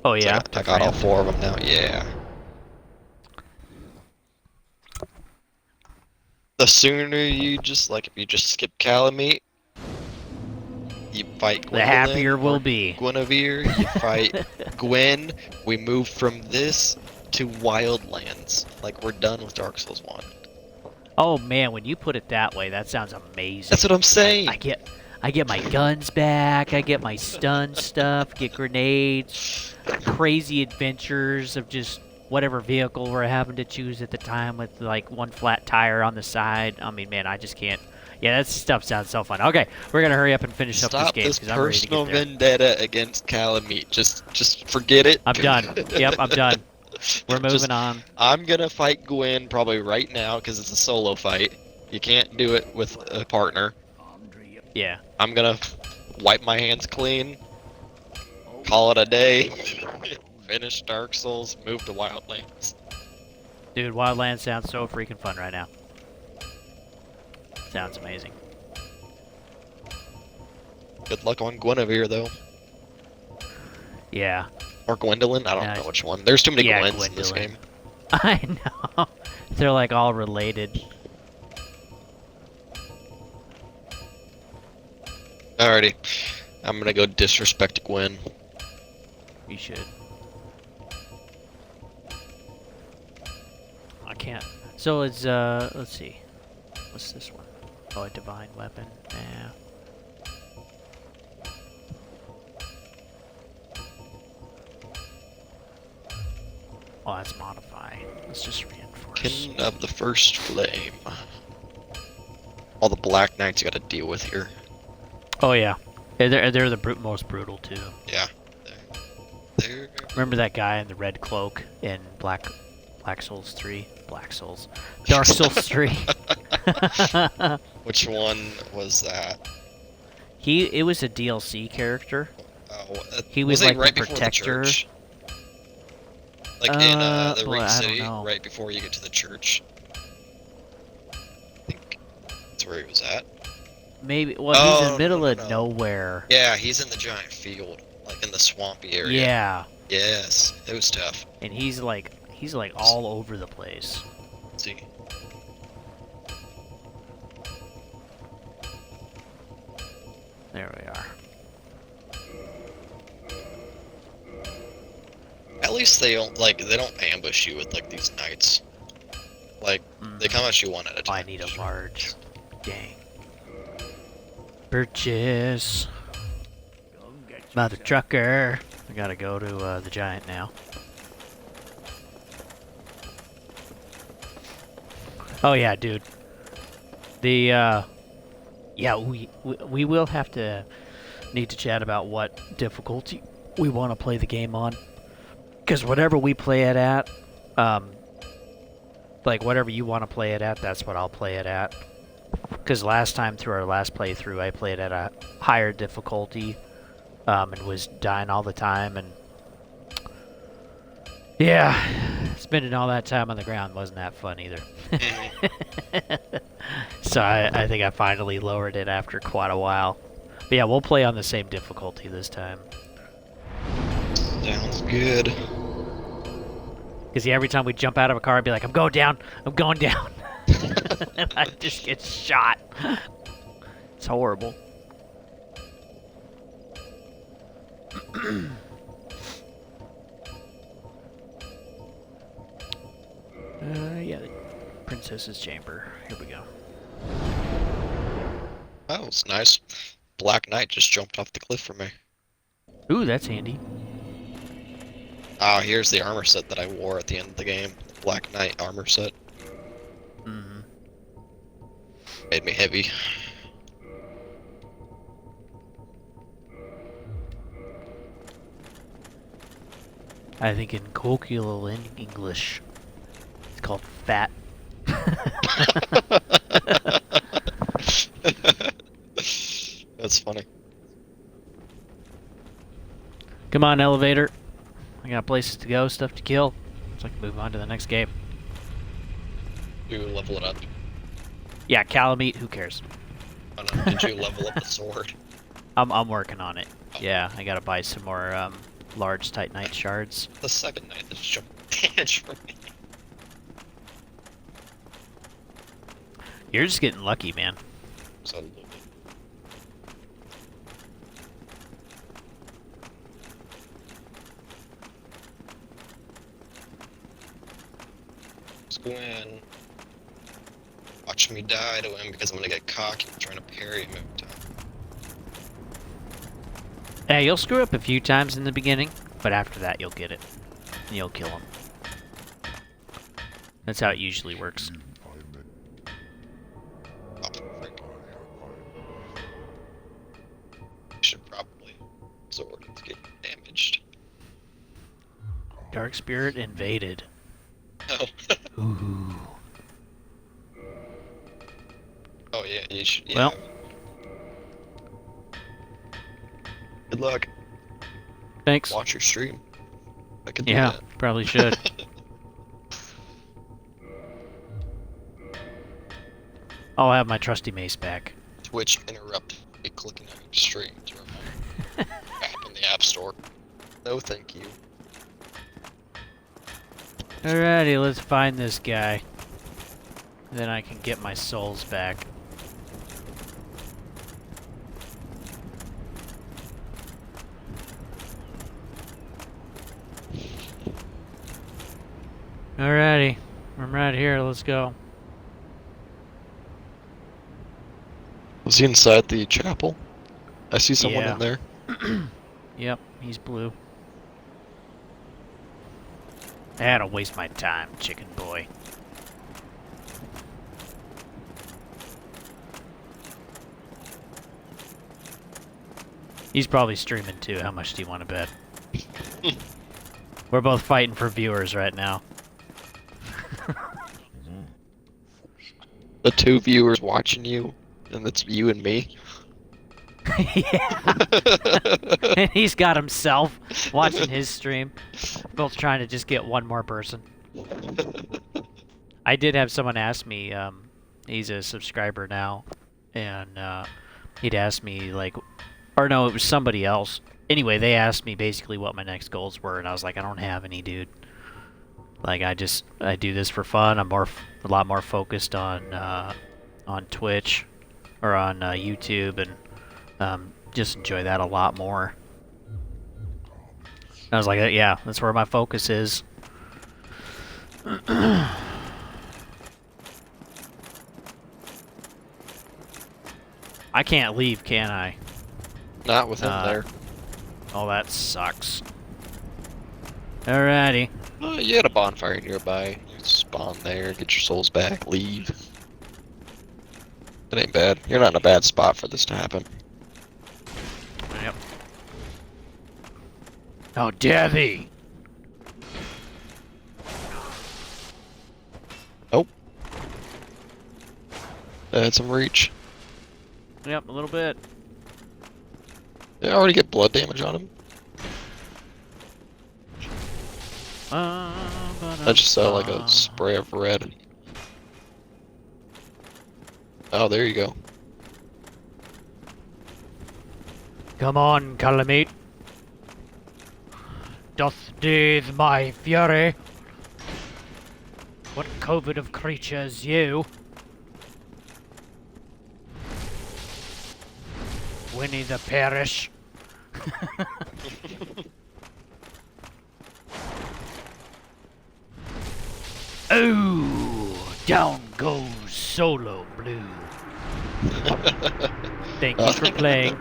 Oh yeah, I got all 4 of them now. Yeah. The sooner you just like, if you just skip Calamite, you fight Gwyndolin, the happier or we'll be. Guinevere, you fight Gwyn. We move from this to Wildlands. Like, we're done with Dark Souls 1. Oh man, when you put it that way, that sounds amazing. That's what I'm saying. I get my guns back. I get my stun stuff. Get grenades. Crazy adventures of just whatever vehicle we're having to choose at the time with like one flat tire on the side. I mean, man, I just can't. Yeah, that stuff sounds so fun. Okay, we're gonna hurry up and finish up this game Stop because this I'm ready to personal get there. vendetta against Calamite. Just forget it. I'm done. Yep, I'm done. We're moving on. I'm gonna fight Gwyn probably right now because it's a solo fight. You can't do it with a partner. Yeah. I'm gonna wipe my hands clean, call it a day, finish Dark Souls, move to Wildlands. Dude, Wildlands sounds so freaking fun right now. Sounds amazing. Good luck on Guinevere though. Yeah. Or Gwyndolin, I don't Yeah, know which one. There's too many yeah, Gwyns in this Gwyndolin. game. I know. They're like all related. Alrighty. I'm gonna go disrespect Gwyn. You should. I can't. So it's let's see. What's this one? Oh, a divine weapon. Yeah. Oh, that's modify. Let's just reinforce. Kiln of the First Flame. All the Black Knights you gotta deal with here. Oh yeah. They're the most brutal too. Yeah. They're... Remember that guy in the red cloak in Black Souls 3? Black Souls. Dark Souls 3. Which one was that? It was a DLC character. Oh, He was it like right the before protector. church? Like in the boy, Ring I don't City, know. right before you get to the church. I think that's where he was at. Maybe. Well, he's in the middle no, of no. nowhere. Yeah, he's in the giant field, like in the swampy area. Yeah, Yes, it was tough. and he's like all over the place. Let's see. There we are. At least they don't ambush you with like these knights. Like they come at you one at a time. I need a large. Dang. Purchase. Mother trucker. I gotta go to the giant now. Oh yeah, dude. The yeah, we will have to need to chat about what difficulty we want to play the game on. Because whatever we play it at, like whatever you want to play it at, that's what I'll play it at. Because last time through our last playthrough, I played at a higher difficulty, and was dying all the time, and yeah, spending all that time on the ground wasn't that fun either. So I think I finally lowered it after quite a while. But yeah, we'll play on the same difficulty this time. Sounds good. Because yeah, every time we jump out of a car, I'd be like, I'm going down, I'm going down. And I just get shot. It's horrible. Yeah, the princess's chamber. Here we go. Oh, it's nice. Black Knight just jumped off the cliff for me. Ooh, that's handy. Ah, here's the armor set that I wore at the end of the game. Black Knight armor set. Mm-hmm. Made me heavy. I think in colloquial English, it's called fat. That's funny. Come on, elevator. I got places to go, stuff to kill. So I can move on to the next game. You level it up. Yeah, Calamite, who cares? Oh, no. Did you level up the sword? I'm working on it. Yeah, I gotta buy some more large Titanite shards. The second knight that just jumped damage from me. You're just getting lucky, man. So, Gwyn. Watch me die to him because I'm gonna get cocky trying to parry him every time. Hey, you'll screw up a few times in the beginning, but after that you'll get it. And you'll kill him. That's how it usually works. Oh, frick. Should probably sword is getting damaged. Dark Spirit invaded. Oh. Ooh. Oh yeah, you should. Yeah. Well. Good luck. Thanks. Watch your stream. I can do Yeah, that. probably should. I'll have my trusty mace back. Twitch interrupt me clicking on your stream to remove app in the App Store. No, thank you. Alrighty, let's find this guy. Then I can get my souls back. Alrighty, I'm right here, let's go. Was he inside the chapel? I see someone Yeah. in there. Yep, he's blue. I had to waste my time, chicken boy. He's probably streaming too. How much do you want to bet? We're both fighting for viewers right now. The two viewers watching you, and it's you and me. Yeah. And he's got himself watching his stream. Both trying to just get one more person. I did have someone ask me, he's a subscriber now, and he'd asked me, like, or no, it was somebody else. Anyway, they asked me basically what my next goals were, and I was like, I don't have any, dude. Like, I do this for fun. I'm a lot more focused on Twitch or on YouTube, and just enjoy that a lot more. I was like, yeah, that's where my focus is. I can't leave, can I? Not with him there. Oh, that sucks. Alrighty. You had a bonfire nearby. You spawn there, get your souls back, leave. It ain't bad. You're not in a bad spot for this to happen. Yep. How dare thee! Oh. Had some reach. Yep, a little bit. Did I already get blood damage on him? I just saw like a spray of red. Oh, there you go. Come on, Calamite. Doth death my fury? What covert of creatures you? Winnie the Parish. Oh, down goes Solo Blue. Thank you for playing.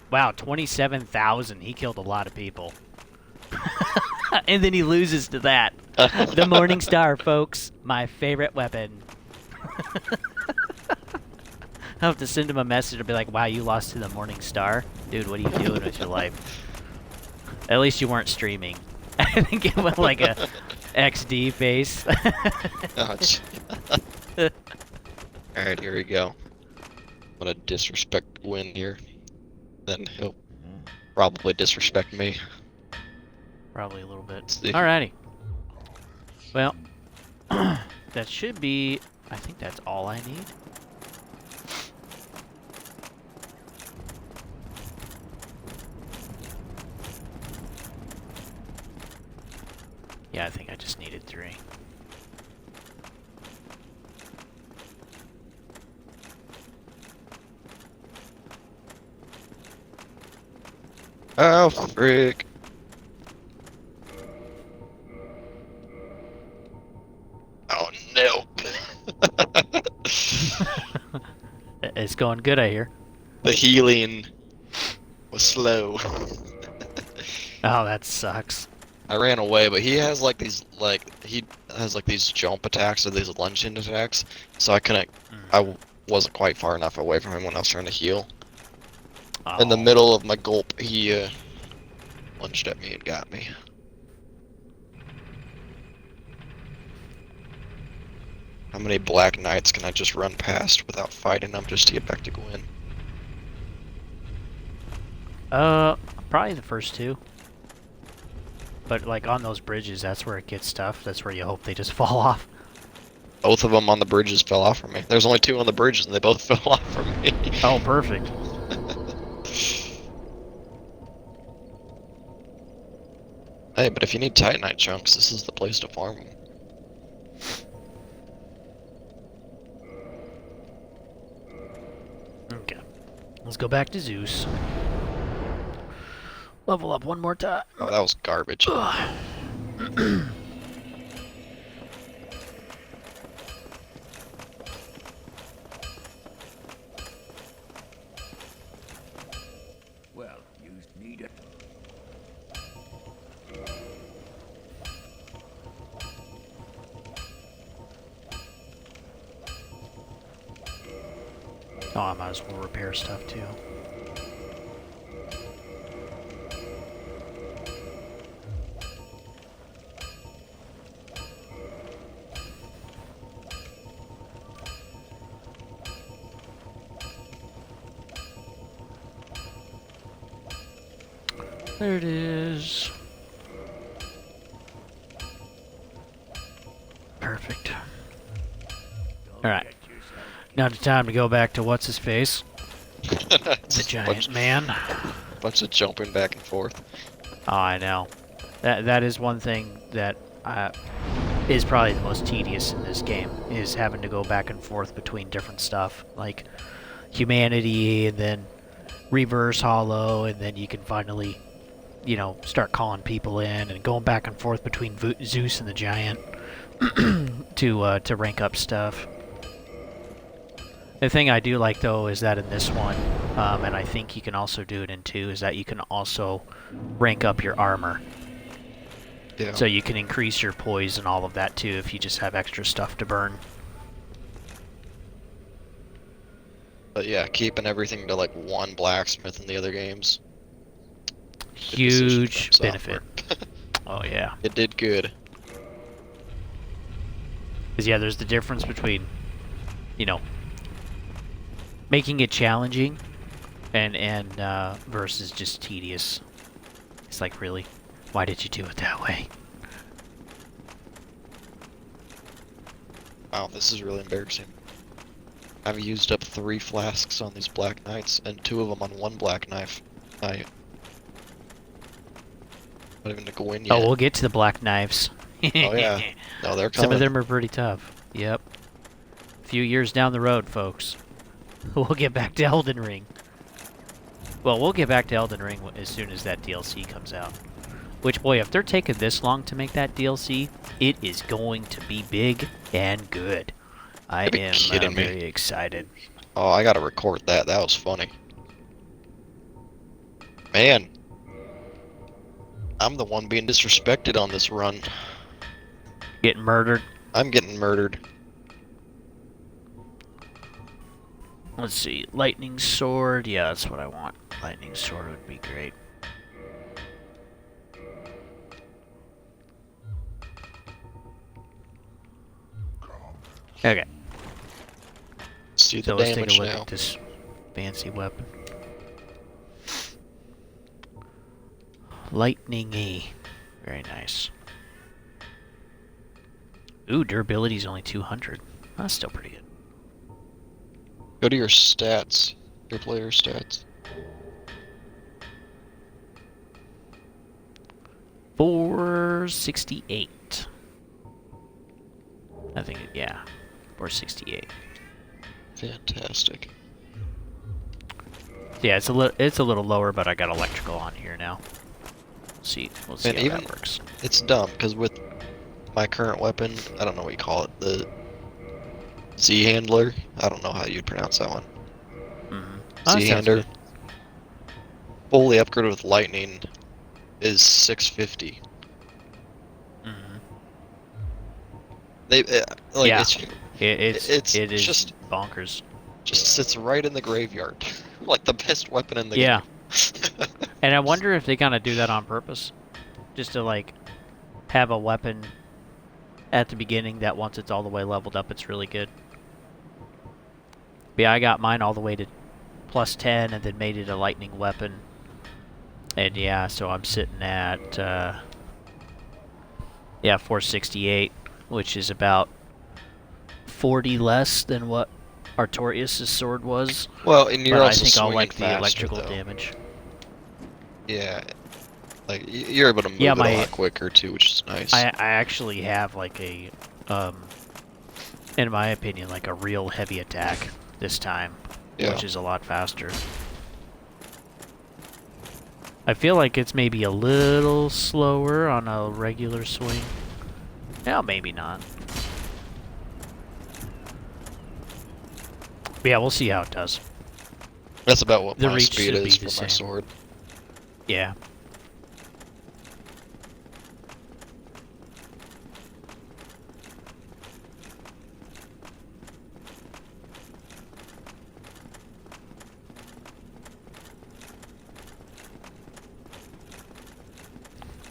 Wow, 27,000. He killed a lot of people. And then he loses to that. The Morning Star, folks. My favorite weapon. I'll have to send him a message and be like, wow, you lost to the Morning Star? Dude, what are you doing with your life? At least you weren't streaming. I think it went like a XD face. Alright, here we go. I'm gonna disrespect Gwyn here. Then he'll probably disrespect me. Probably a little bit. See. Alrighty. Well, that should be... I think that's all I need. Yeah, I think I just needed 3. Oh, frick. It's going good, I hear. The healing was slow. Oh, that sucks. I ran away, but he has like these jump attacks or these lunging attacks, so I couldn't. Wasn't quite far enough away from him when I was trying to heal. Oh. In the middle of my gulp, he lunged at me and got me. How many Black Knights can I just run past without fighting them just to get back to Gwyn? Probably the first two. But like on those bridges, that's where it gets tough. That's where you hope they just fall off. Both of them on the bridges fell off from me. There's only 2 on the bridges, and they both fell off from me. Oh, perfect. Hey, but if you need Titanite chunks, this is the place to farm them. Okay. Let's go back to Zeus. Level up one more time. Oh, that was garbage. Well, you need it. Oh, I might as well repair stuff too. There it is. Perfect. Alright. Now it's time to go back to what's-his-face. The giant man. Bunch of jumping back and forth. Oh, I know. That is one thing that is probably the most tedious in this game, is having to go back and forth between different stuff. Like humanity, and then reverse hollow, and then you can finally, you know, start calling people in, and going back and forth between Zeus and the giant to rank up stuff. The thing I do like, though, is that in this one, and I think you can also do it in 2, is that you can also rank up your armor. Yeah. So you can increase your poise and all of that, too, if you just have extra stuff to burn. But yeah, keeping everything to like 1 blacksmith in the other games. Huge benefit. Oh, yeah. It did good. Because, yeah, there's the difference between, you know, making it challenging and versus just tedious. It's like, really? Why did you do it that way? Wow, this is really embarrassing. I've used up 3 flasks on these Black Knights, and 2 of them on 1 Black Knife. Not even to Gwyn yet. Oh, we'll get to the black knives. Oh yeah. No, they're coming. Some of them are pretty tough. Yep. A few years down the road, folks. We'll get back to Elden Ring. Well, we'll get back to Elden Ring as soon as that DLC comes out. Which, boy, if they're taking this long to make that DLC, it is going to be big and good. I am very excited. Oh, I gotta record that. That was funny. Man. I'm the one being disrespected on this run. Getting murdered. I'm getting murdered. Let's see. Lightning sword. Yeah, that's what I want. Lightning sword would be great. Okay. See the So let's take a damage look now. at this fancy weapon. Lightning-y. Very nice. Ooh, durability's only 200. That's still pretty good. Go to your stats. Your player stats. 468. I think, yeah. 468. Fantastic. Yeah, it's a little lower, but I got electrical on here now. We'll see how that works. It's dumb, because with my current weapon, I don't know what you call it, the Z-handler? I don't know how you'd pronounce that one. Mm-hmm. Oh, that sounds Z-hander, good. fully upgraded with lightning, is 650. Mm-hmm. They like Yeah. it's It is just bonkers. sits right in the graveyard, like the best weapon in the Yeah. game. And I wonder if they kind of do that on purpose, just to like have a weapon at the beginning that once it's all the way leveled up, it's really good. But yeah, I got mine all the way to plus 10 and then made it a lightning weapon. And yeah, so I'm sitting at, 468, which is about 40 less than what Artorias' sword was. Well, and you're But I also think I'll swinging like the faster, electrical though. damage. Yeah, like you're able to move Yeah, it a lot quicker too, which is nice. I actually have like a, in my opinion, like a real heavy attack this time, Yeah. which is a lot faster. I feel like it's maybe a little slower on a regular swing. Yeah, maybe not. But yeah, we'll see how it does. That's about what The my reach speed should be is the for my same. sword. Yeah.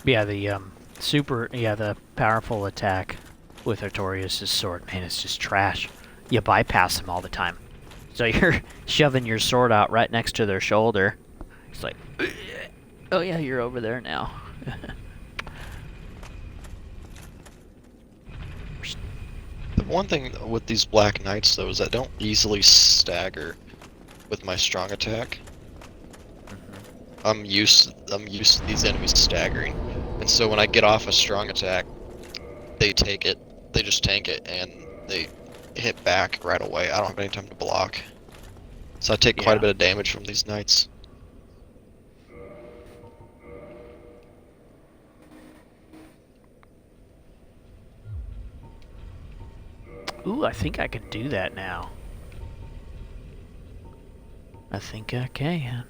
Yeah, the powerful attack with Artorias' sword, man, it's just trash. You bypass them all the time. So you're shoving your sword out right next to their shoulder. It's like, oh yeah, you're over there now. The one thing with these Black Knights though is I don't easily stagger with my strong attack. I'm used to these enemies staggering, and so when I get off a strong attack, they just tank it, and they hit back right away. I don't have any time to block, so I take quite Yeah. a bit of damage from these knights. Ooh, I think I can do that now. I think I can.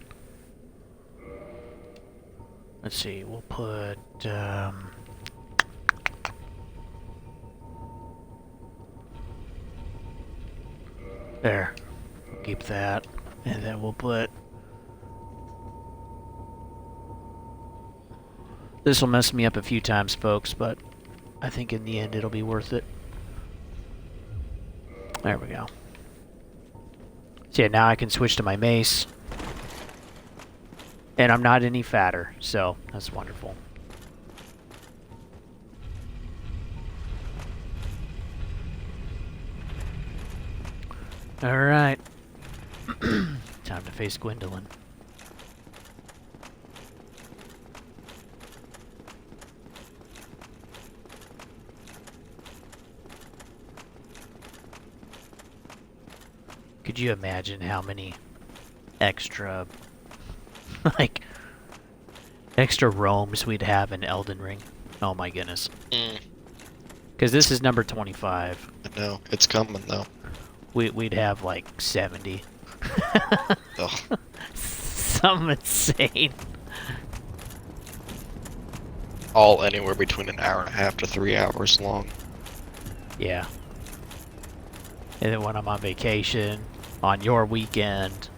Let's see, we'll put, there. Keep that. And then we'll put... This will mess me up a few times, folks, but I think in the end it'll be worth it. There we go. So yeah, now I can switch to my mace. And I'm not any fatter, so that's wonderful. Alright. Time to face Gwyndolin. Could you imagine how many extra, like, extra roams we'd have in Elden Ring? Oh my goodness. Because this is number 25. I know, it's coming though. We'd have like 70. Ugh. Something insane. All anywhere between an hour and a half to 3 hours long. Yeah. And then when I'm on vacation, on your weekend,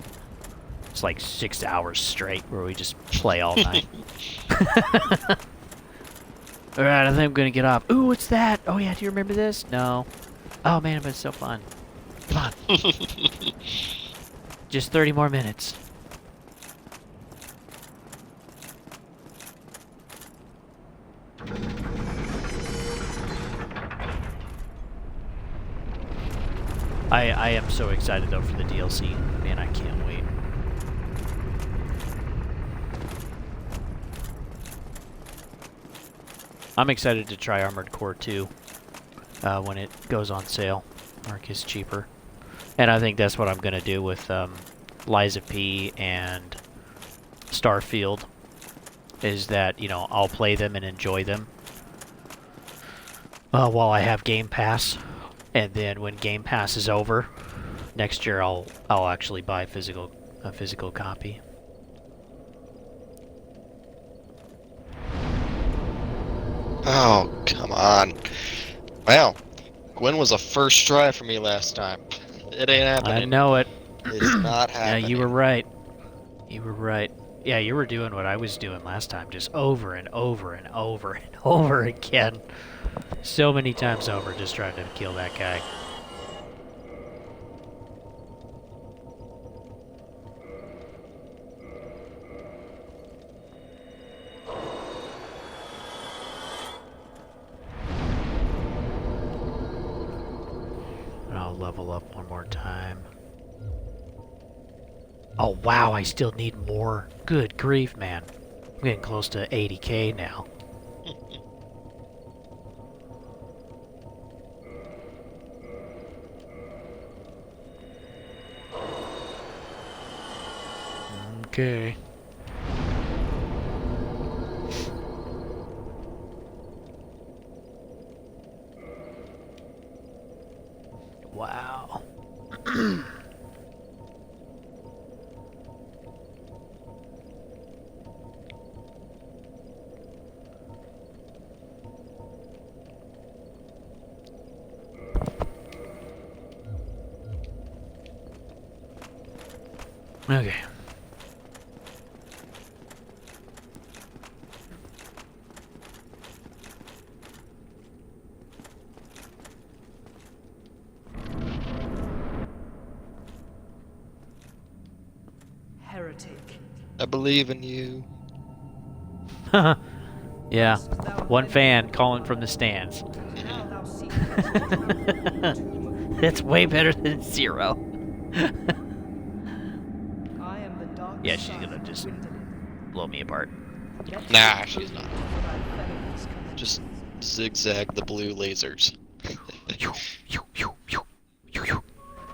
it's like 6 hours straight where we just play all night. Alright, I think I'm gonna get off. Ooh, what's that? Oh yeah, do you remember this? No. Oh man, but it's so fun. Come on. Just 30 more minutes. I am so excited though for the DLC. Man, I can't wait. I'm excited to try Armored Core 2 when it goes on sale. Arc is cheaper. And I think that's what I'm going to do with Liza P and Starfield. Is that, you know, I'll play them and enjoy them while I have Game Pass. And then when Game Pass is over, Next year I'll actually buy a physical copy. Oh, come on. Wow. Gwyn was a first try for me last time. It ain't happening. I know it. It is not Yeah, happening. you were right. You were right. Yeah, you were doing what I was doing last time, just over and over and over and over again. So many times over, just trying to kill that guy. And I'll level up one more time. Oh wow, I still need more. Good grief, man. I'm getting close to 80k now. Okay. Wow. Okay. Heretic. I believe in you. Yeah. One fan calling from the stands. How thou seekest That's way better than 0. I am the dark Yeah, she's side gonna of just Gwyndolin. blow me apart. Nah, she's not. For thy family's command. Just zigzag the blue lasers.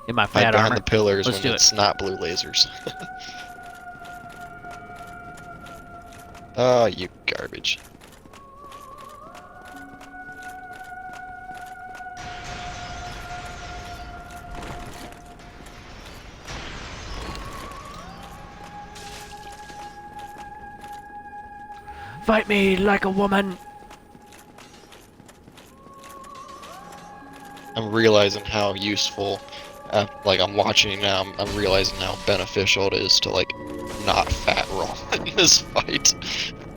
In my Hide fat behind armor. the pillars Let's when do it. it's not blue lasers. Oh, you garbage. Fight me like a woman. I'm realizing how useful, like I'm watching now, I'm realizing how beneficial it is to like not fat roll in this fight.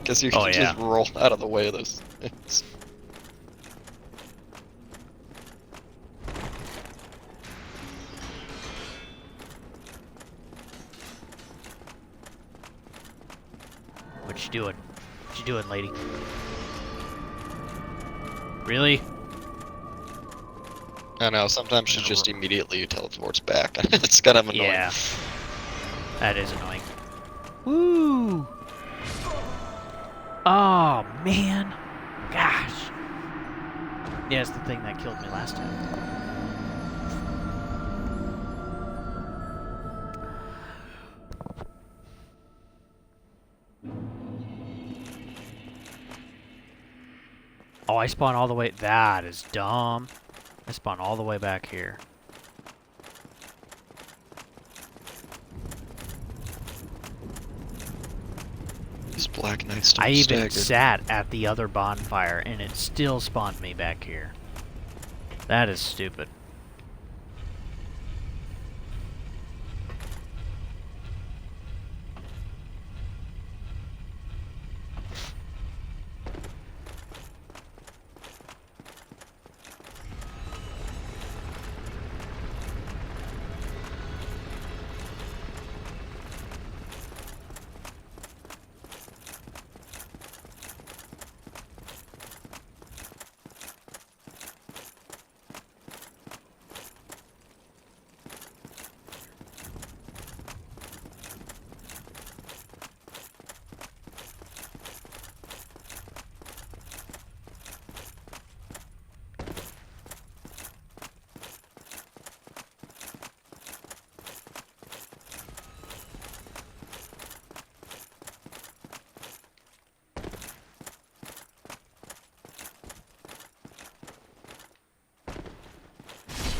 Because you can Oh, yeah. just roll out of the way of those things. What you doing? What you doing, lady? Really? I know, sometimes she just immediately teleports back. It's kind of annoying. Yeah. That is annoying. Woo! Oh, man. Gosh. Yeah, it's the thing that killed me last time. Oh, I spawn all the way... That is dumb. I spawn all the way back here. These Black Knights don't I even stagger. sat at the other bonfire, and it still spawned me back here. That is stupid.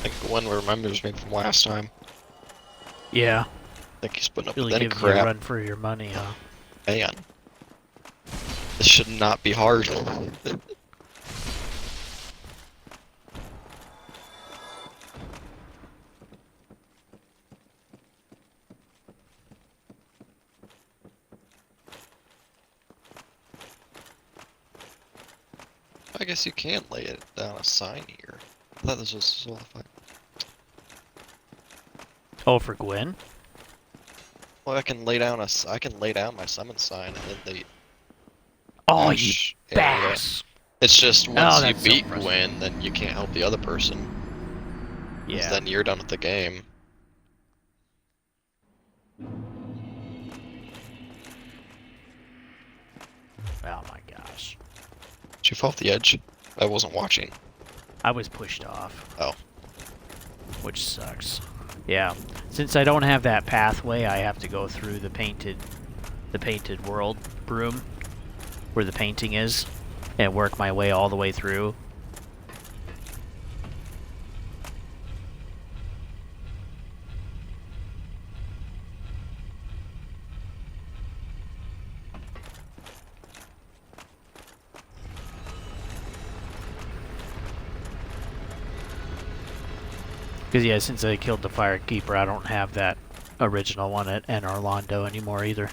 I think Gwyn remembers me from last time. Yeah. I think he's putting up Really with any giving you a crap. run for your money, huh? Man. This should not be hard. I guess you can't lay it down a sign here. I thought this was solidified. Oh, for Gwyn? Well, I can lay down my summon sign in the Oh, you ash area. bass! It's just once you that's so beat frustrating. Gwyn, then you can't help the other person. 'Cause Yeah. then you're done with the game. Oh my gosh. Did you fall off the edge? I wasn't watching. I was pushed off. Oh. Which sucks. Yeah. Since I don't have that pathway, I have to go through the painted world room where the painting is and work my way all the way through. Because, yeah, since I killed the Firekeeper, I don't have that original one at Anor Londo anymore either.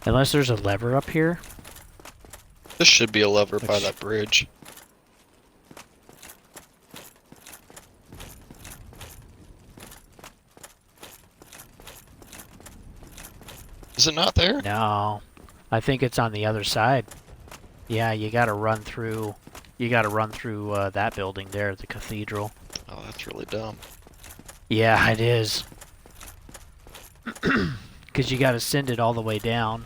Unless there's a lever up here. This should be a lever by that bridge. Is it not there? No. I think it's on the other side. Yeah, you gotta run through... You gotta run through that building there, the cathedral. Oh, that's really dumb. Yeah, it is. Because you gotta send it all the way down.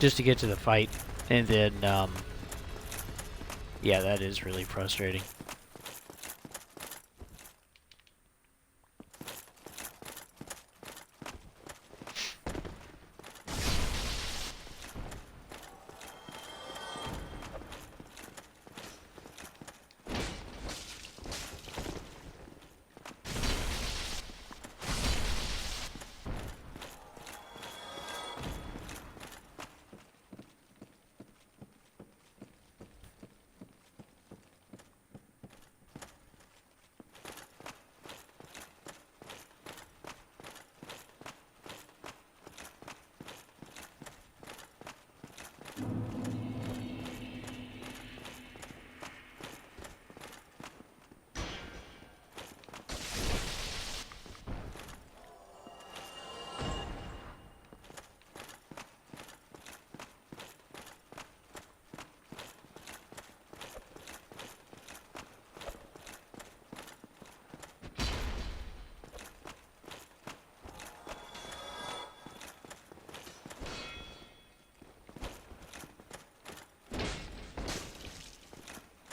Just to get to the fight. And then, yeah, that is really frustrating.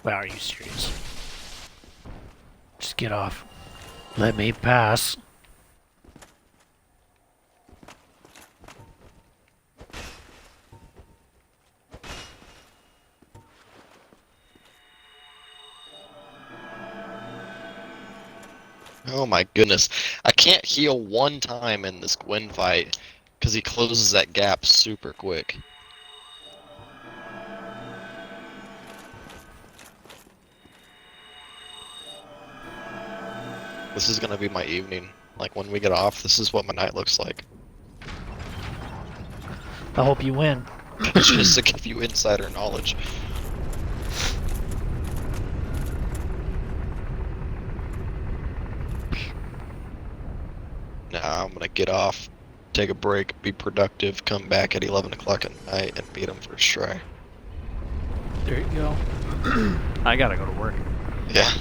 Wow, are you serious? Just get off. Let me pass. Oh my goodness. I can't heal one time in this Gwyn fight because he closes that gap super quick. This is gonna be my evening. Like when we get off, this is what my night looks like. I hope you win. Just to give you insider knowledge. Nah, I'm gonna get off, take a break, be productive, come back at 11 o'clock at night and beat him for a try. There you go. I gotta go to work. Yeah.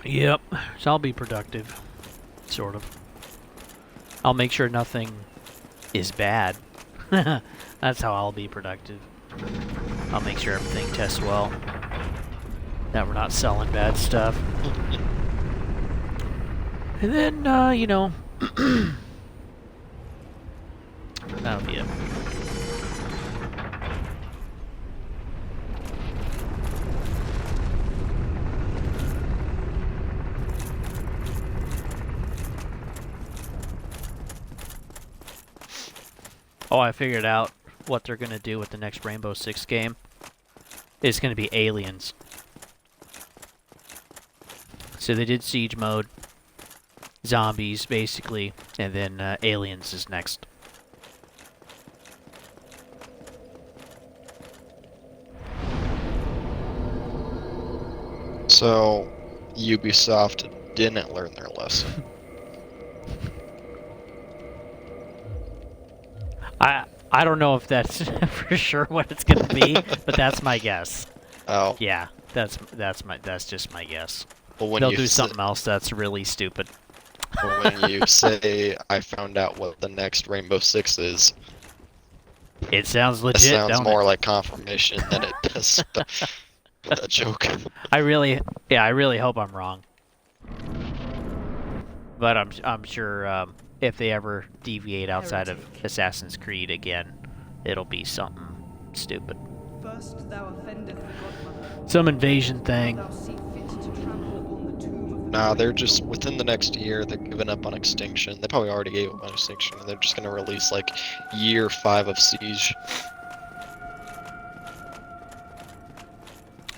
Yep. So I'll be productive. Sort of. I'll make sure nothing is bad. That's how I'll be productive. I'll make sure everything tests well. That we're not selling bad stuff. And then, you know, that'll be it. Oh, I figured out what they're gonna do with the next Rainbow Six game. It's gonna be aliens. So they did siege mode, zombies basically, and then aliens is next. So, Ubisoft didn't learn their lesson. I don't know if that's for sure what it's gonna be, but that's my guess. Oh. Yeah, that's just my guess. Well, when They'll you do sa- something else that's really stupid. well, when you say I found out what the next Rainbow Six is, It sounds it legit, sounds don't more it? like confirmation than it does a joke. I really hope I'm wrong. But I'm sure if they ever deviate outside of Heretic. Assassin's Creed again, it'll be something stupid. First thou offended the godmother. Some invasion thing. Now thou see fit to trample on the tomb of the Nah, they're just within the next year. They're giving up on Extinction. They probably already gave up on Extinction, and they're just gonna release like year 5 of Siege.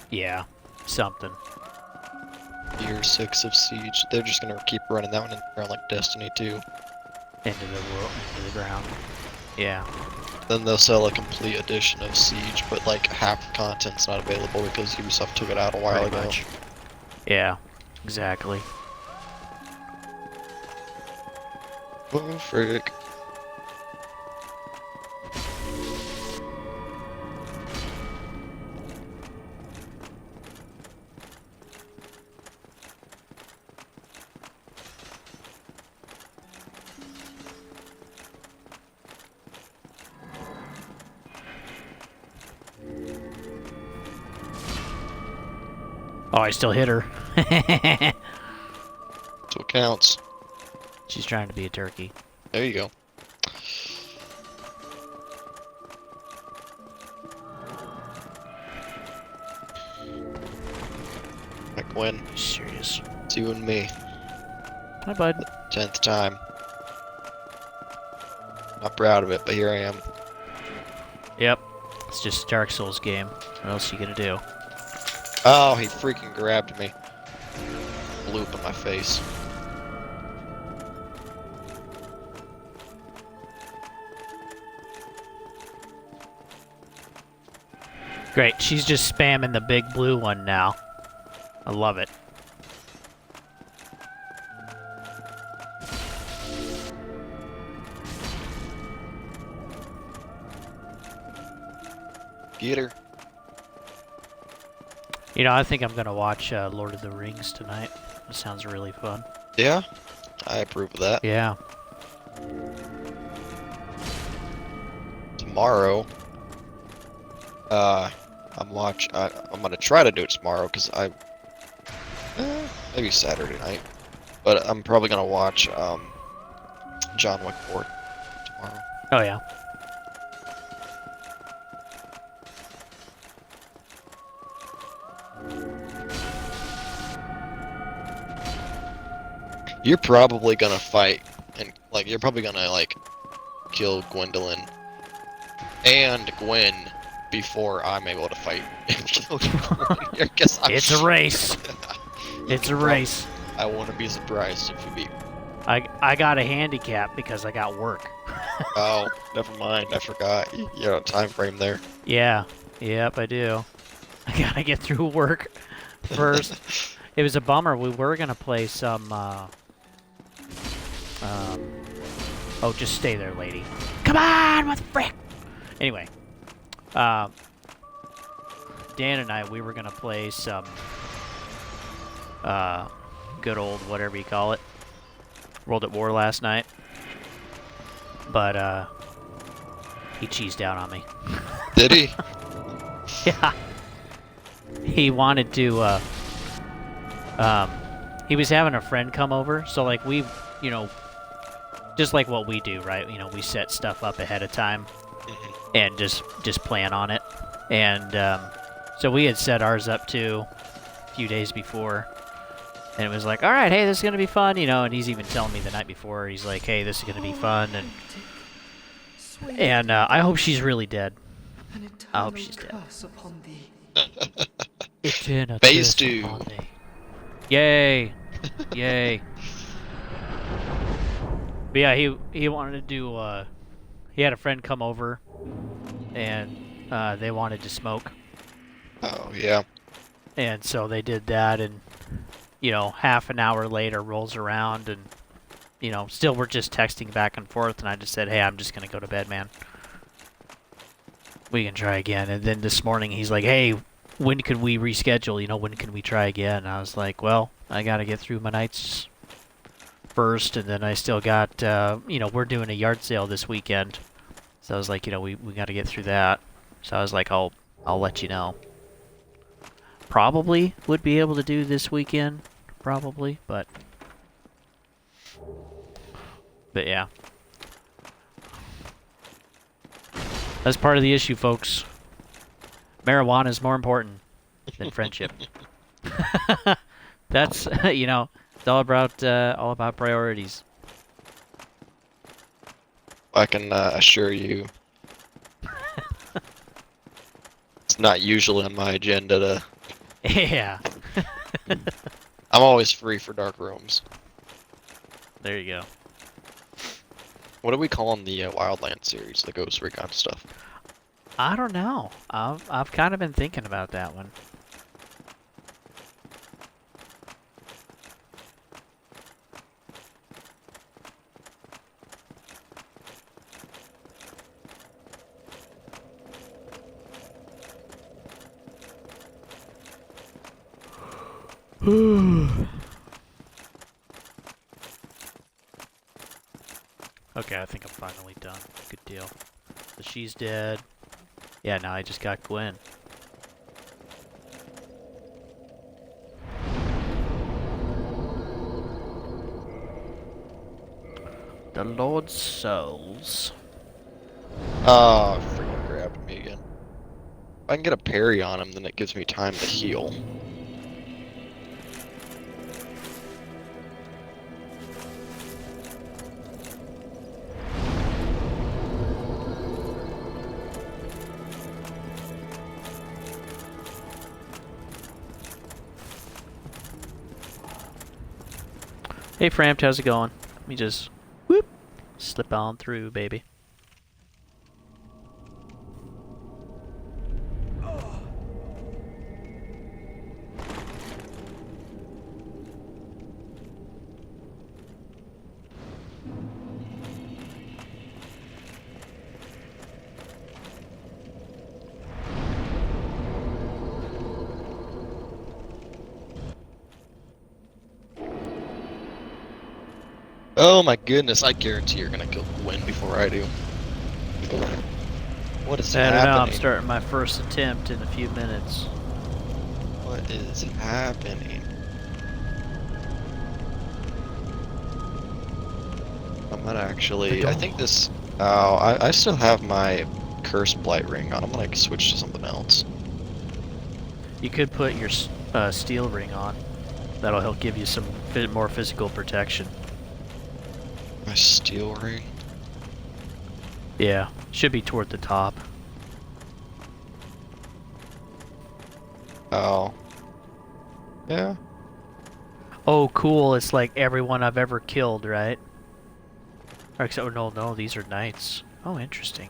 Yeah, something. Year 6 of Siege. They're just gonna keep running that one around like Destiny 2. Into the world, into the ground. Yeah. Then they'll sell a complete edition of Siege, but like half the content's not available because Ubisoft took it out a while Pretty ago. much. Yeah, exactly. Oh, frick. Oh, I still hit her. That's what counts. She's trying to be a turkey. There you go. Like Gwyn, Serious. it's you and me. Hi, bud. 10th time. Not proud of it, but here I am. Yep. It's just a Dark Souls game. What else are you gonna do? Oh, he freaking grabbed me. Blew up in my face. Great. She's just spamming the big blue one now. I love it. Get her. You know, I think I'm gonna watch Lord of the Rings tonight. It sounds really fun. Yeah, I approve of that. Yeah. Tomorrow, I'm gonna try to do it tomorrow because maybe Saturday night, but I'm probably gonna watch John Wick 4 tomorrow. Oh yeah. You're probably gonna fight and like you're probably gonna like kill Gwyndolin and Gwyn before I'm able to fight and kill Gwyndolin. I guess It's a race. It's a race. I want to be surprised if you beat. I got a handicap because I got work. Oh, never mind. I forgot. You know, time frame there. Yeah. Yep, I do. I gotta get through work first. It was a bummer. We were gonna play some. Oh, just stay there, lady. Come on, what the frick? Anyway, Dan and I, we were gonna play some good old whatever you call it, World at War last night, but he cheesed out on me. Did he? Yeah. He wanted to, he was having a friend come over, so like we, you know, just like what we do, right? You know, we set stuff up ahead of time and just plan on it. And so we had set ours up too a few days before. And it was like, all right, hey, this is going to be fun, you know, and he's even telling me the night before, he's like, hey, this is going to be fun. And Swing And I hope she's really dead. an I hope eternal she's dead. curse upon thee. Eternal Phase curse 2. upon thee. Yay! Yay! But yeah, he wanted to do. He had a friend come over, and they wanted to smoke, Oh, yeah. and so they did that. And you know, half an hour later rolls around, and you know, still we're just texting back and forth. And I just said, "Hey, I'm just gonna go to bed, man. We can try again." And then this morning he's like, "Hey, when can we reschedule? You know, when can we try again?" And I was like, "Well, I gotta get through my nights first, and then I still got, you know, we're doing a yard sale this weekend." So I was like, you know, we gotta get through that. So I was like, I'll let you know. Probably would be able to do this weekend, probably, but yeah. That's part of the issue, folks. Marijuana is more important than friendship. That's you know, it's all about priorities. I can assure you, it's not usually on my agenda to. Yeah. I'm always free for dark rooms. There you go. What do we call the Wildlands series, the Ghost Recon stuff? I don't know. I've kind of been thinking about that one. Okay, I think I'm finally done. Good deal. So she's dead. Yeah, now I just got Gwyn. The Lord's Souls. Oh, freaking grabbed me again. If I can get a parry on him, then it gives me time to heal. Hey Frampt, how's it going? Let me just whoop slip on through, baby. Oh my goodness, I guarantee you're gonna kill Gwyn before I do. What is I don't know, I'm happening? starting my first attempt in a few minutes. What is happening? I'm gonna actually. I think this. Oh, I still have my Cursed Blight ring on. I'm gonna switch to something else. You could put your steel ring on. That'll help give you some more physical protection. My steel ring. Yeah, should be toward the top. Oh. Yeah. Oh, cool. It's like everyone I've ever killed, right? Or except, oh, no, these are knights. Oh, interesting.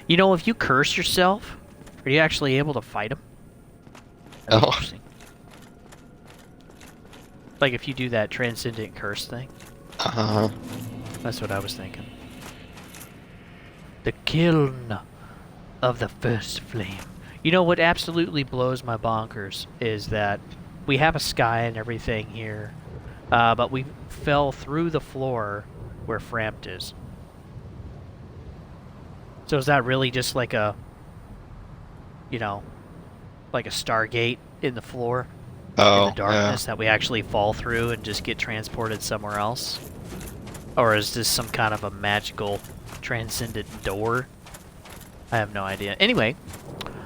You know, if you curse yourself, are you actually able to fight them? Oh. Interesting. Like if you do that transcendent curse thing. Uh-huh. That's what I was thinking. The Kiln of the First Flame. You know what absolutely blows my bonkers is that we have a sky and everything here, but we fell through the floor where Frampt is. So is that really just like a, you know, like a Stargate in the floor? Oh, in the darkness that we actually fall through and just get transported somewhere else? Or is this some kind of a magical transcendent door? I have no idea. Anyway,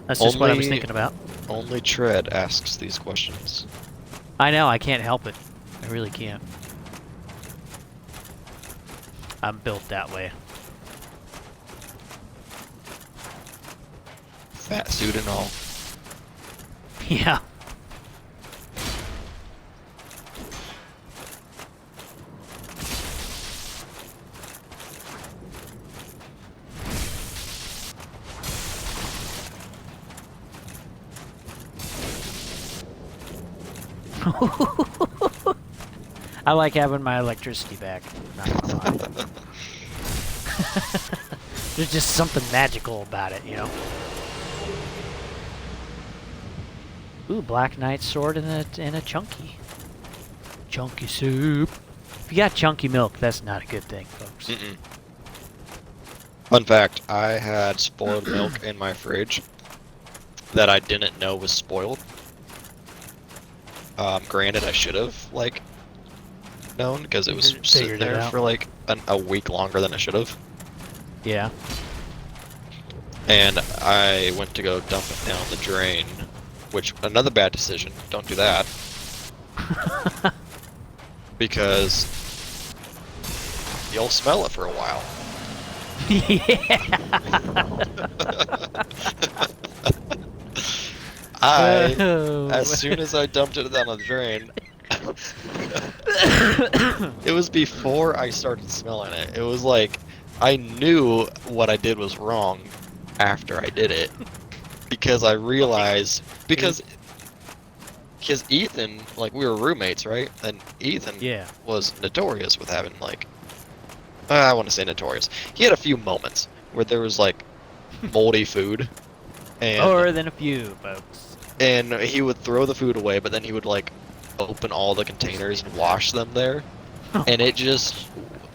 that's just what I was thinking about. Only Tread asks these questions. I know, I can't help it. I really can't. I'm built that way. Fat suit and all. Yeah. I like having my electricity back. Not gonna lie. There's just something magical about it, you know. Ooh, Black Knight sword and a chunky soup. If you got chunky milk, that's not a good thing, folks. Mm-mm. Fun fact: I had spoiled milk in my fridge that I didn't know was spoiled. Granted, I should have like known because it was sitting Figured it there out. for like a week longer than I should have. Yeah. And I went to go dump it down the drain, which another bad decision. Don't do that because you'll smell it for a while. As soon as I dumped it down the drain, it was before I started smelling it. It was like I knew what I did was wrong after I did it because I realized because Ethan, like we were roommates, right? And Ethan was notorious with having like I want to say notorious. He had a few moments where there was like moldy food. And More than a few, folks. And he would throw the food away, but then he would like open all the containers and wash them there. And it just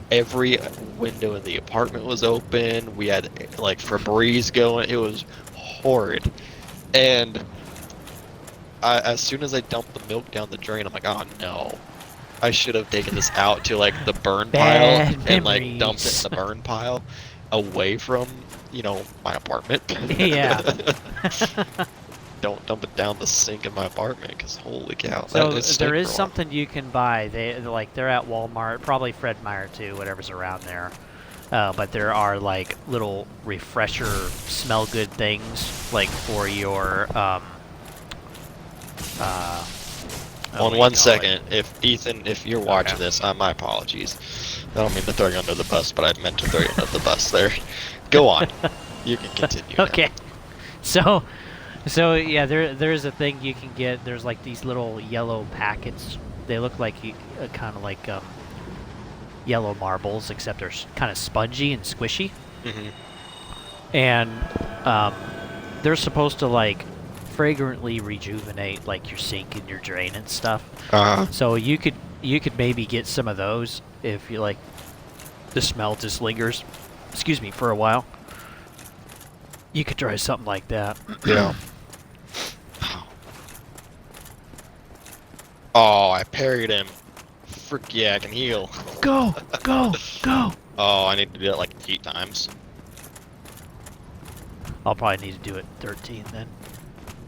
every window in the apartment was open. We had like Febreze going. It was horrid. And as soon as I dumped the milk down the drain, I'm like, oh no. I should have taken this out to like the burn pile and like dumped it in the burn pile away from, you know, my apartment. Yeah. Don't dump it down the sink in my apartment, because holy cow. So that is there is something you can buy. They're at Walmart, probably Fred Meyer too, whatever's around there. But there are like little refresher, smell good things, like for your on one second, if you're watching this, my apologies. I don't mean to throw you under the bus, but I meant to throw you under the bus there. Go on. You can continue. Okay. So yeah, there's a thing you can get. There's like these little yellow packets. They look like kind of like yellow marbles, except they're kind of spongy and squishy. Mm-hmm. And they're supposed to like fragrantly rejuvenate like your sink and your drain and stuff. So you could maybe get some of those if you like the smell just lingers. Excuse me, for a while. You could try something like that. Yeah. Oh, I parried him. Frick yeah, I can heal. Go! Oh, I need to do it like 8 times. I'll probably need to do it 13 then.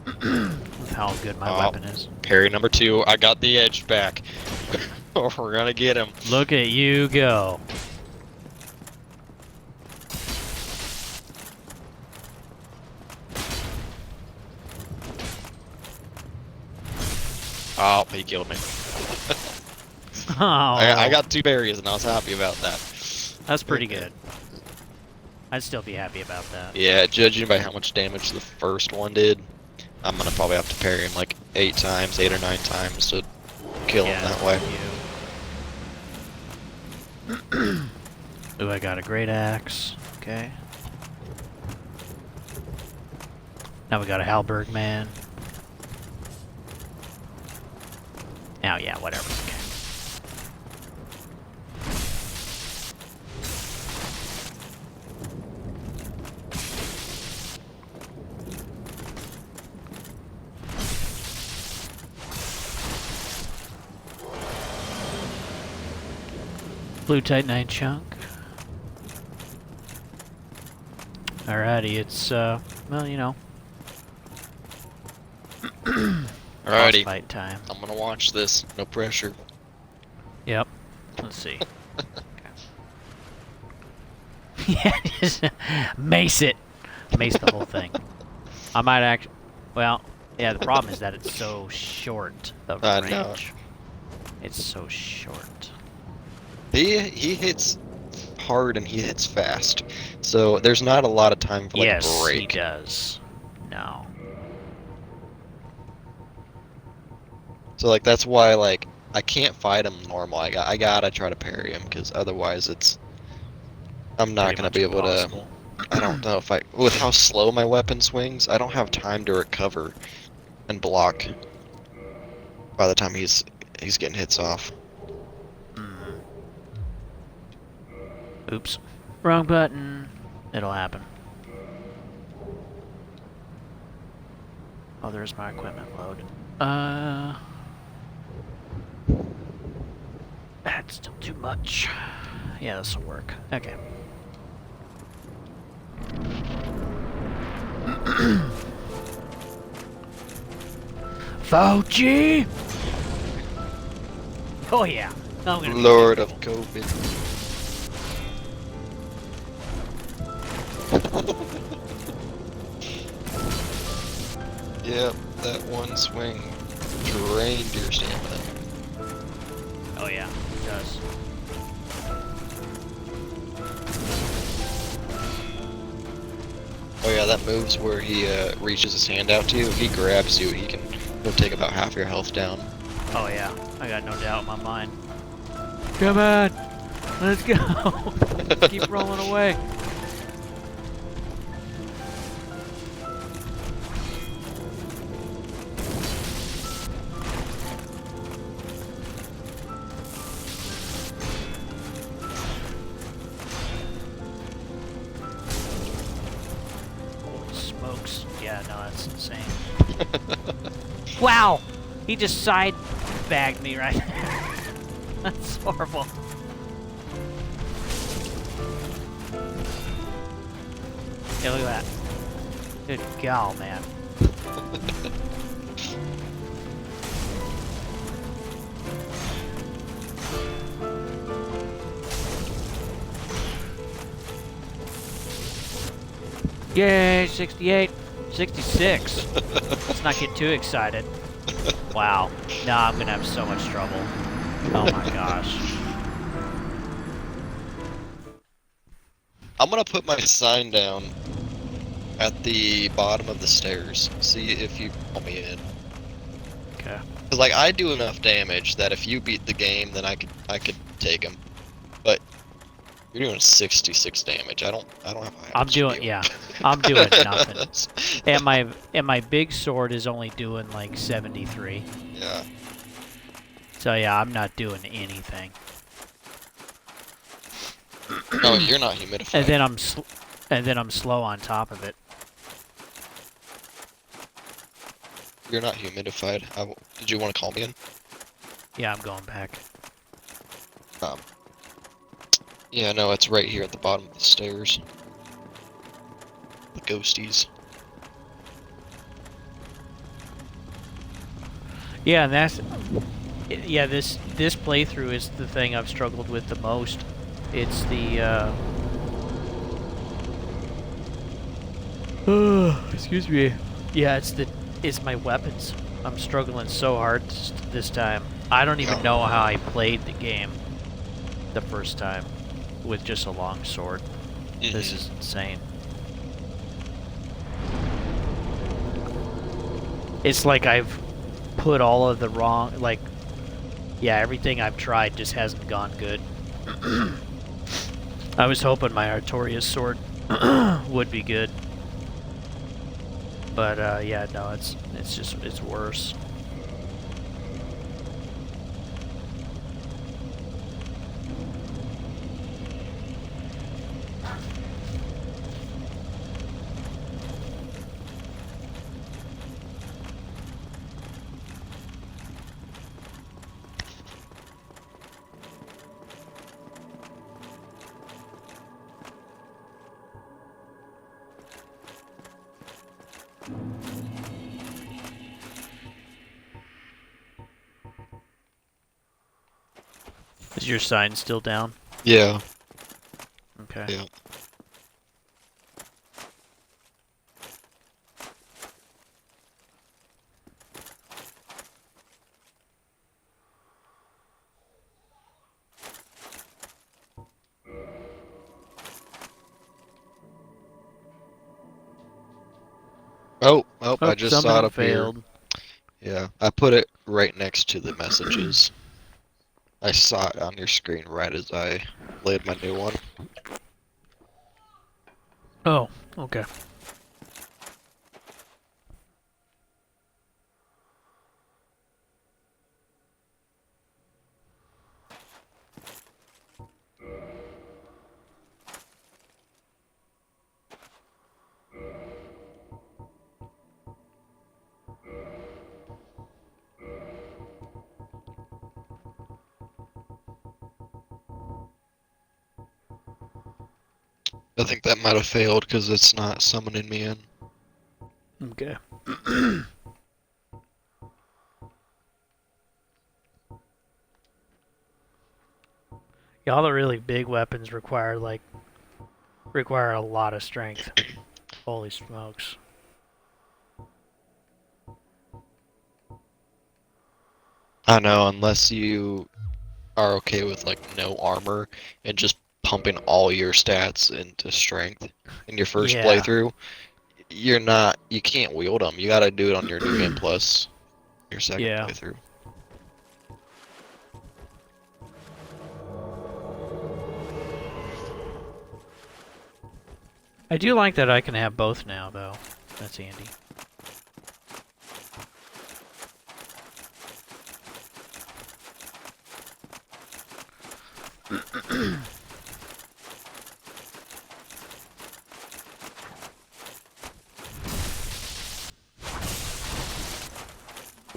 With how good my weapon is. Parry number 2. I got the edge back. We're gonna get him. Look at you go. Oh, he killed me. Oh, I got 2 berries and I was happy about that. that's pretty good. I'd still be happy about that. Yeah, judging by how much damage the first one did, I'm gonna probably have to parry him like 8 or 9 times to kill him that way. Ooh, I got a great axe. Okay. Now we got a halberd man. Now, yeah, whatever. Okay. Blue Titanite chunk. Alrighty, it's well, you know. Alrighty. Fight time. I'm gonna watch this. No pressure. Yep. Let's see. Yeah, just mace it. Mace the whole thing. I might actually... Well, yeah, the problem is that it's so short of I range. know. It's so short. He hits hard and he hits fast. So there's not a lot of time for like a Yes, break. he does. No. So like that's why like I can't fight him normal. I gotta try to parry him because otherwise I'm not Pretty gonna much be able impossible. to. I don't know if with how slow my weapon swings, I don't have time to recover and block by the time he's getting hits off. Mm. Oops. Wrong button. It'll happen. Oh, there's my equipment load. That's still too much. Yeah, this'll work. Okay. Fauci! Oh yeah. I'm gonna be Lord of miserable. COVID. Yep, that one swing drained your stamina. Oh yeah, it does. Oh yeah, that move's where he reaches his hand out to you. If he grabs you, he'll take about half your health down. Oh yeah, I got no doubt in my mind. Come on, let's go. Let's keep rolling away. Holy smokes! Yeah, no, that's insane. Wow, he just side bagged me right there. That's horrible. Yeah, look at that. Good gal, man. Yay, 68, 66. Let's not get too excited. Wow. Now I'm gonna have so much trouble. Oh my gosh. I'm gonna put my sign down at the bottom of the stairs. See if you pull me in. Okay. Cause like I do enough damage that if you beat the game, then I could take him. But you're doing 66 damage. I don't have high I'm hopes for doing, you. yeah. I'm doing nothing. And my big sword is only doing like 73. Yeah. So yeah, I'm not doing anything. No, you're not humidified. And then I'm slow on top of it. You're not humidified. Did you want to call me in? Yeah, I'm going back. Yeah, no, it's right here at the bottom of the stairs. The ghosties. Yeah, and this playthrough is the thing I've struggled with the most. It's the excuse me. Yeah, it's my weapons. I'm struggling so hard this time. I don't even know how I played the game the first time with just a long sword. This is insane. It's like I've put all of the wrong, like, yeah, everything I've tried just hasn't gone good. I was hoping my Artorias sword would be good. But, yeah, no, it's worse. Is your sign still down? Yeah. Okay. Yeah. Oh, Oh, I just saw it summoning up here. failed. Yeah, I put it right next to the messages. I saw it on your screen right as I laid my new one. Oh, okay. I think that might have failed because it's not summoning me in. Okay. Yeah, all the really big weapons require a lot of strength. Holy smokes. I know, unless you are okay with like no armor and just pumping all your stats into strength in your first Yeah. playthrough, you can't wield them. You gotta do it on your New Game Plus, your second Yeah. playthrough. I do like that I can have both now, though. That's handy.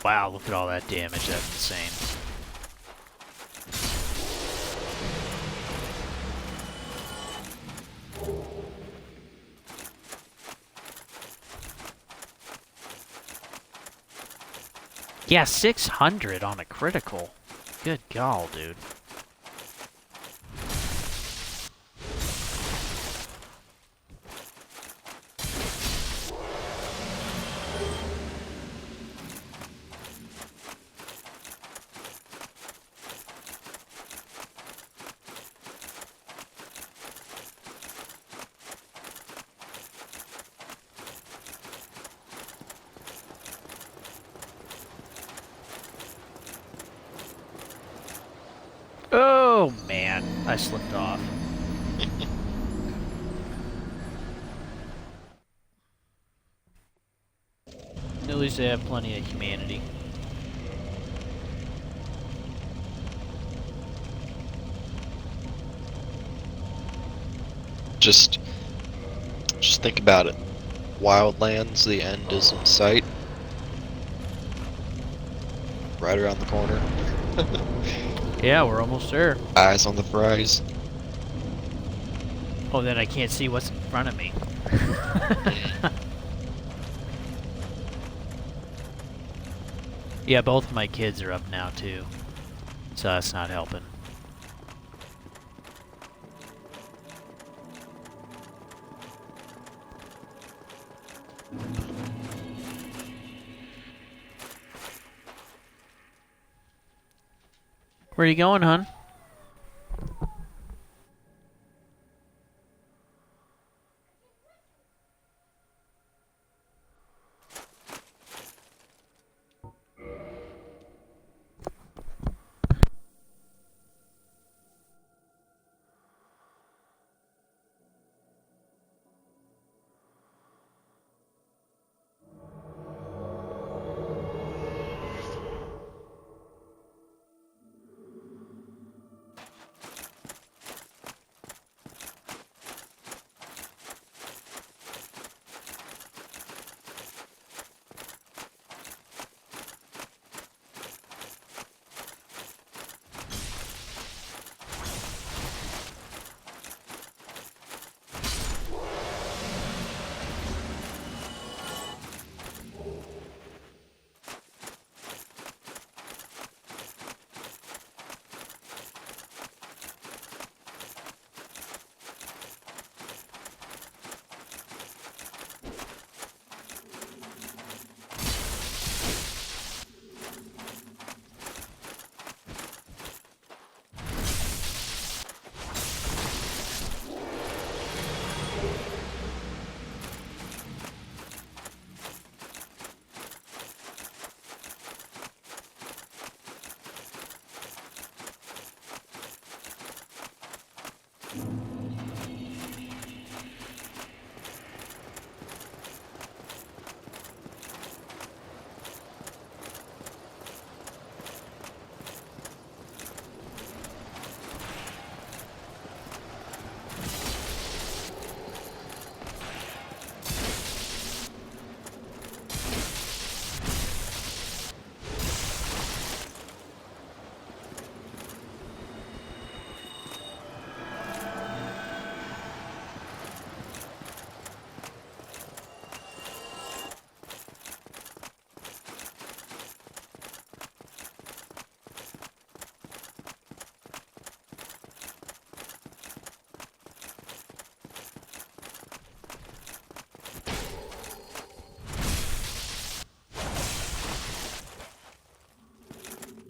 Wow, look at all that damage. That's insane. Yeah, 600 on a critical. Good God, dude. Oh, man. I slipped off. At least they have plenty of humanity. Just think about it. Wildlands, the end is in sight. Right around the corner. Yeah, we're almost there. Eyes on the prize. Oh, then I can't see what's in front of me. Yeah, both of my kids are up now, too. So that's not helping. Where are you going, hon?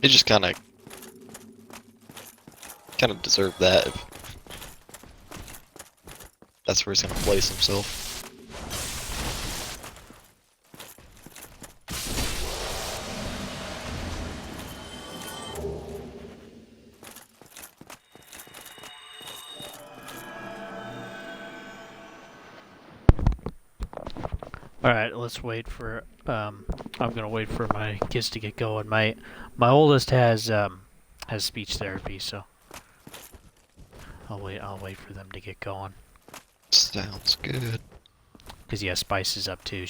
He just kind of deserved that. That's where he's gonna place himself. All right, let's wait for. I'm gonna wait for my kids to get going. My oldest has speech therapy, so I'll wait for them to get going. Sounds good. Cause yeah, Spice is up too.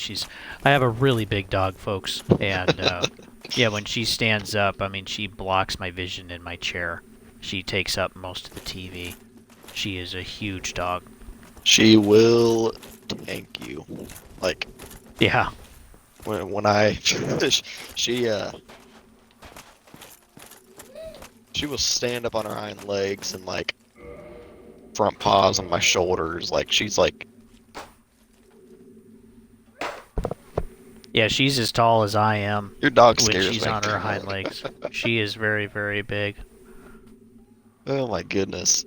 I have a really big dog, folks, and yeah, when she stands up, I mean, she blocks my vision in my chair. She takes up most of the TV. She is a huge dog. She will tank you. Like, Yeah. when I she will stand up on her hind legs and like front paws on my shoulders. Like she's like, Yeah, she's as tall as I am. your dog When scares she's me. on her hind legs. She is very, very big. Oh my goodness.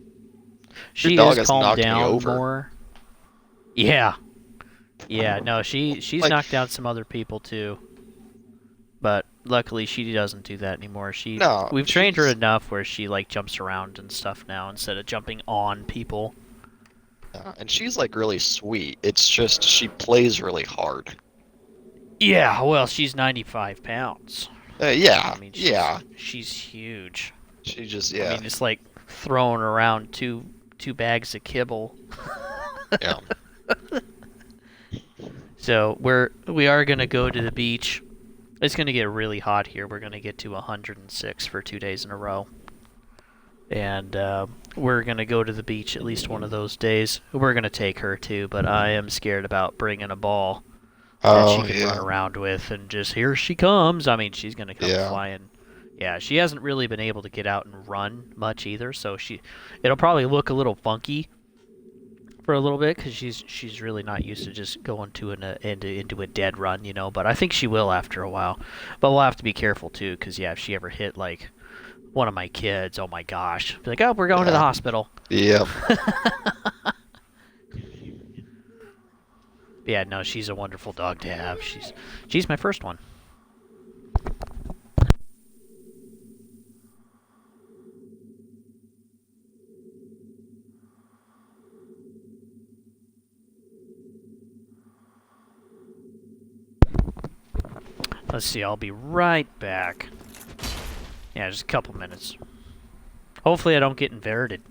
She dog has has calmed knocked me down over. more. Yeah. Yeah, no, she's Like- knocked down some other people too. But luckily she doesn't do that anymore. No, We've trained her she's- enough where she like jumps around and stuff now instead of jumping on people. And she's like really sweet. It's just she plays really hard. Yeah, well, she's 95 pounds. Yeah, I mean, yeah. she's huge. She just I mean, it's like throwing around two bags of kibble. yeah. So we are gonna go to the beach. It's gonna get really hot here. We're gonna get to 106 for 2 days in a row, and we're gonna go to the beach at least one of those days. We're gonna take her too, but I am scared about bringing a ball that Oh she can yeah. run around with and just here she comes. I mean, she's gonna come Yeah. flying. Yeah, she hasn't really been able to get out and run much either, so it'll probably look a little funky for a little bit because she's really not used to just going into a dead run, you know. But I think she will after a while. But we'll have to be careful too, because yeah, if she ever hit like one of my kids, oh my gosh, be like, oh, we're going to the hospital. Yep. Yeah, no, she's a wonderful dog to have. She's my first one. Let's see, I'll be right back. Yeah, just a couple minutes. Hopefully I don't get inverted.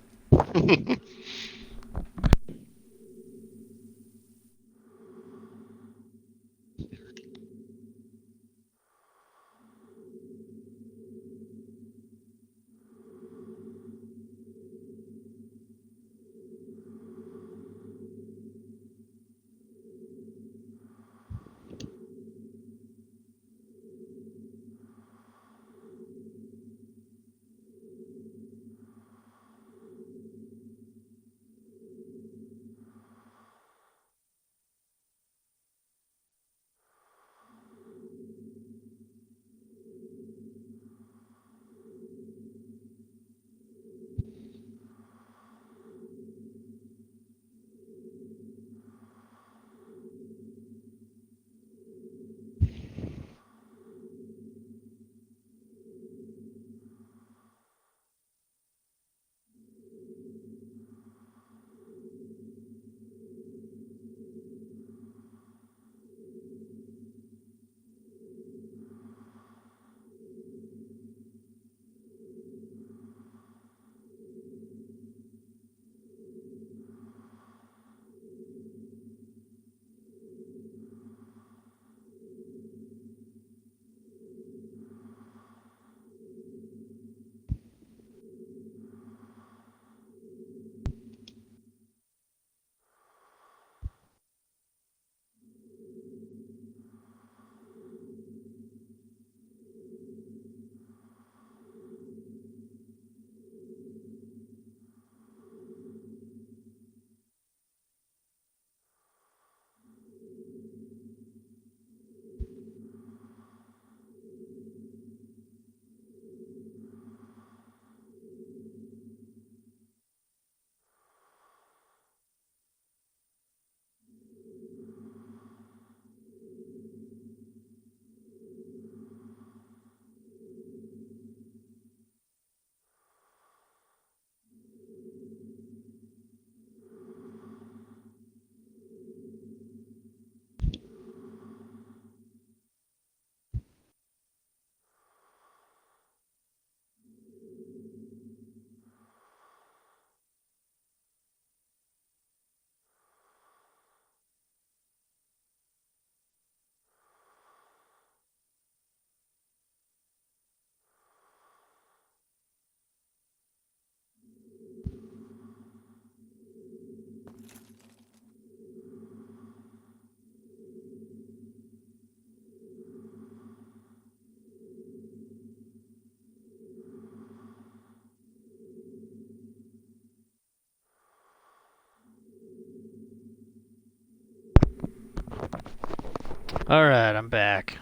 Alright, I'm back.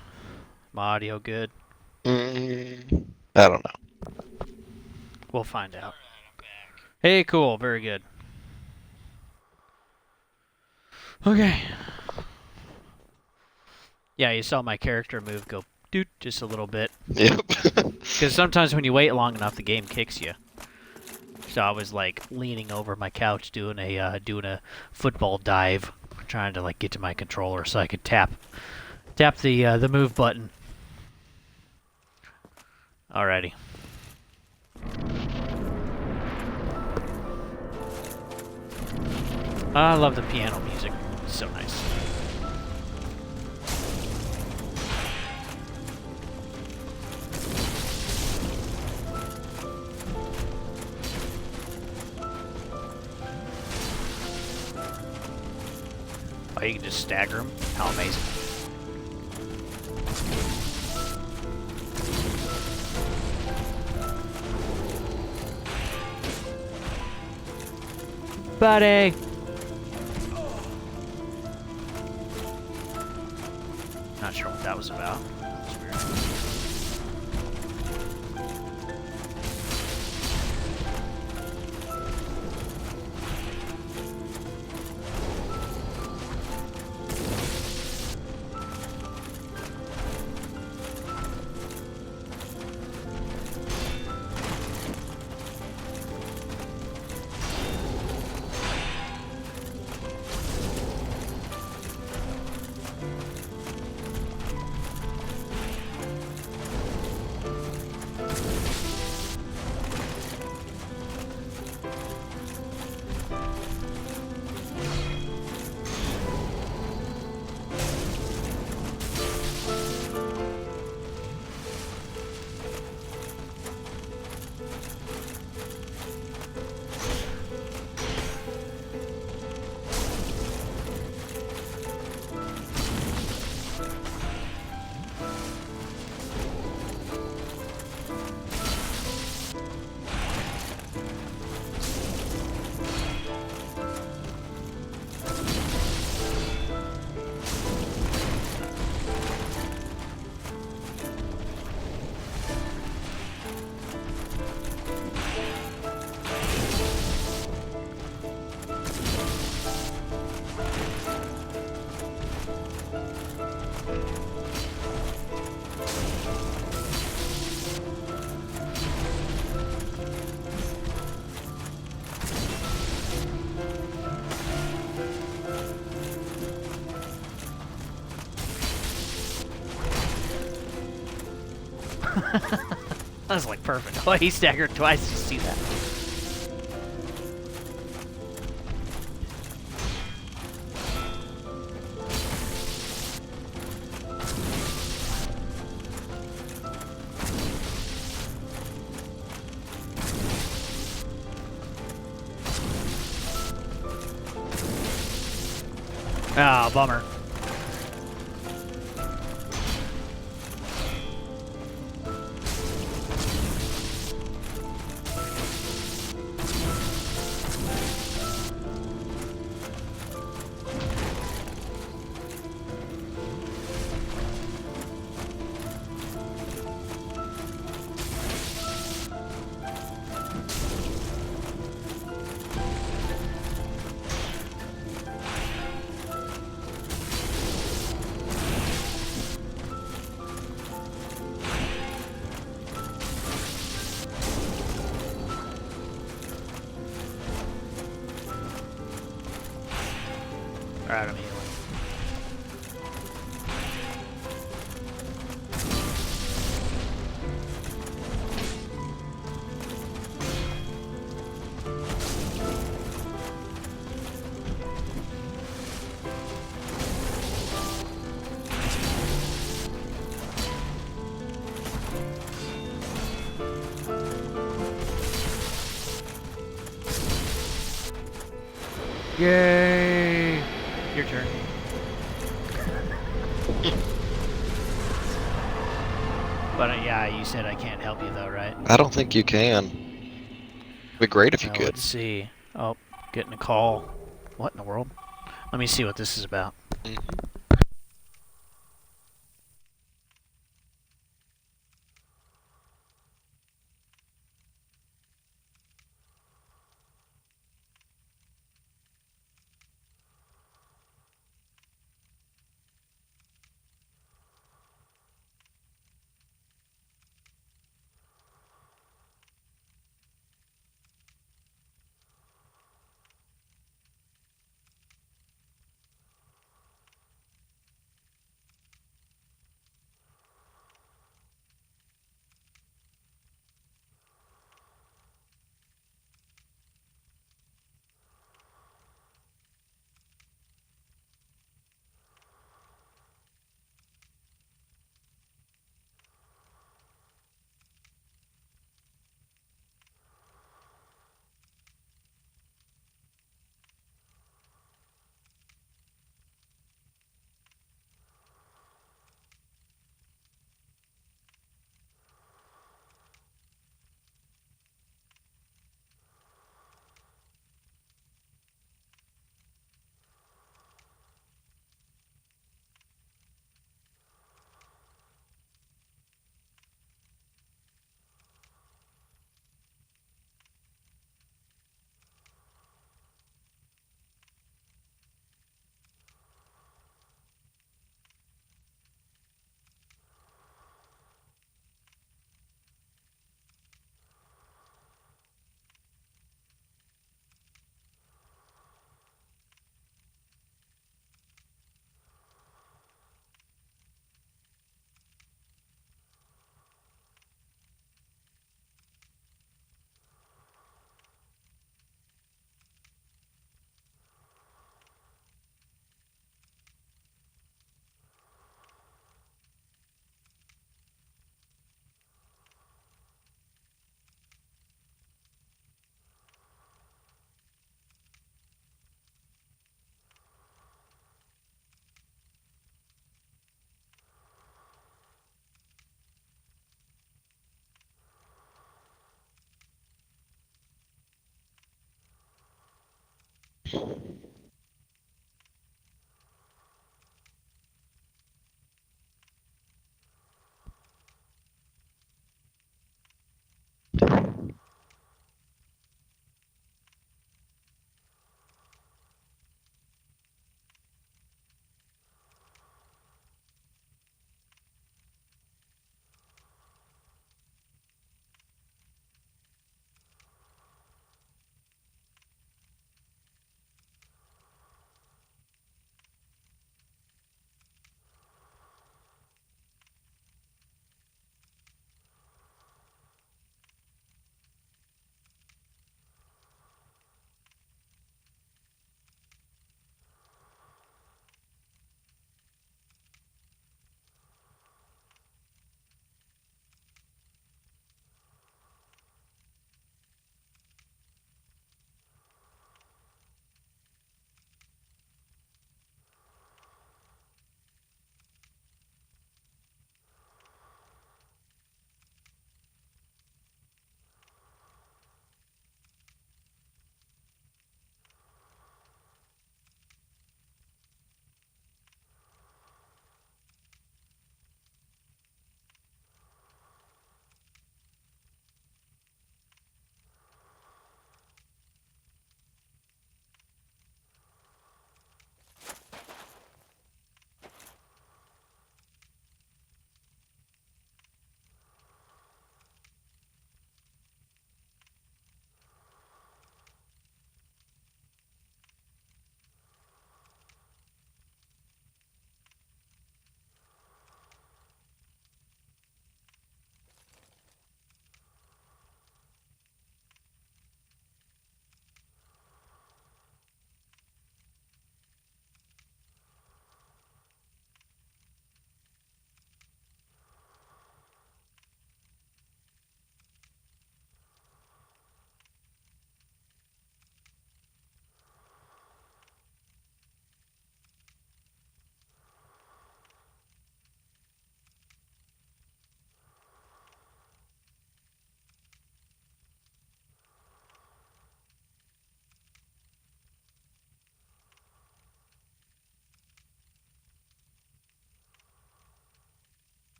My audio good? I don't know. We'll find out. Hey, cool. Very good. Okay. Yeah, you saw my character move go doot just a little bit. Yep. Because sometimes when you wait long enough, the game kicks you. So I was like leaning over my couch doing a football dive, trying to like get to my controller so I could tap the move button. Alrighty. I love the piano music. It's so nice. Oh, you can just stagger them? How amazing. Buddy! Not sure what that was about. That was weird. That was like perfect. Oh, he staggered twice. Did you see that? Ah, bummer. Alright, I'm healing. Yay! Your turn. But yeah, you said I can't help you though, right? I don't think you can. It'd be great if you could. Let's see. Oh, getting a call. What in the world? Let me see what this is about.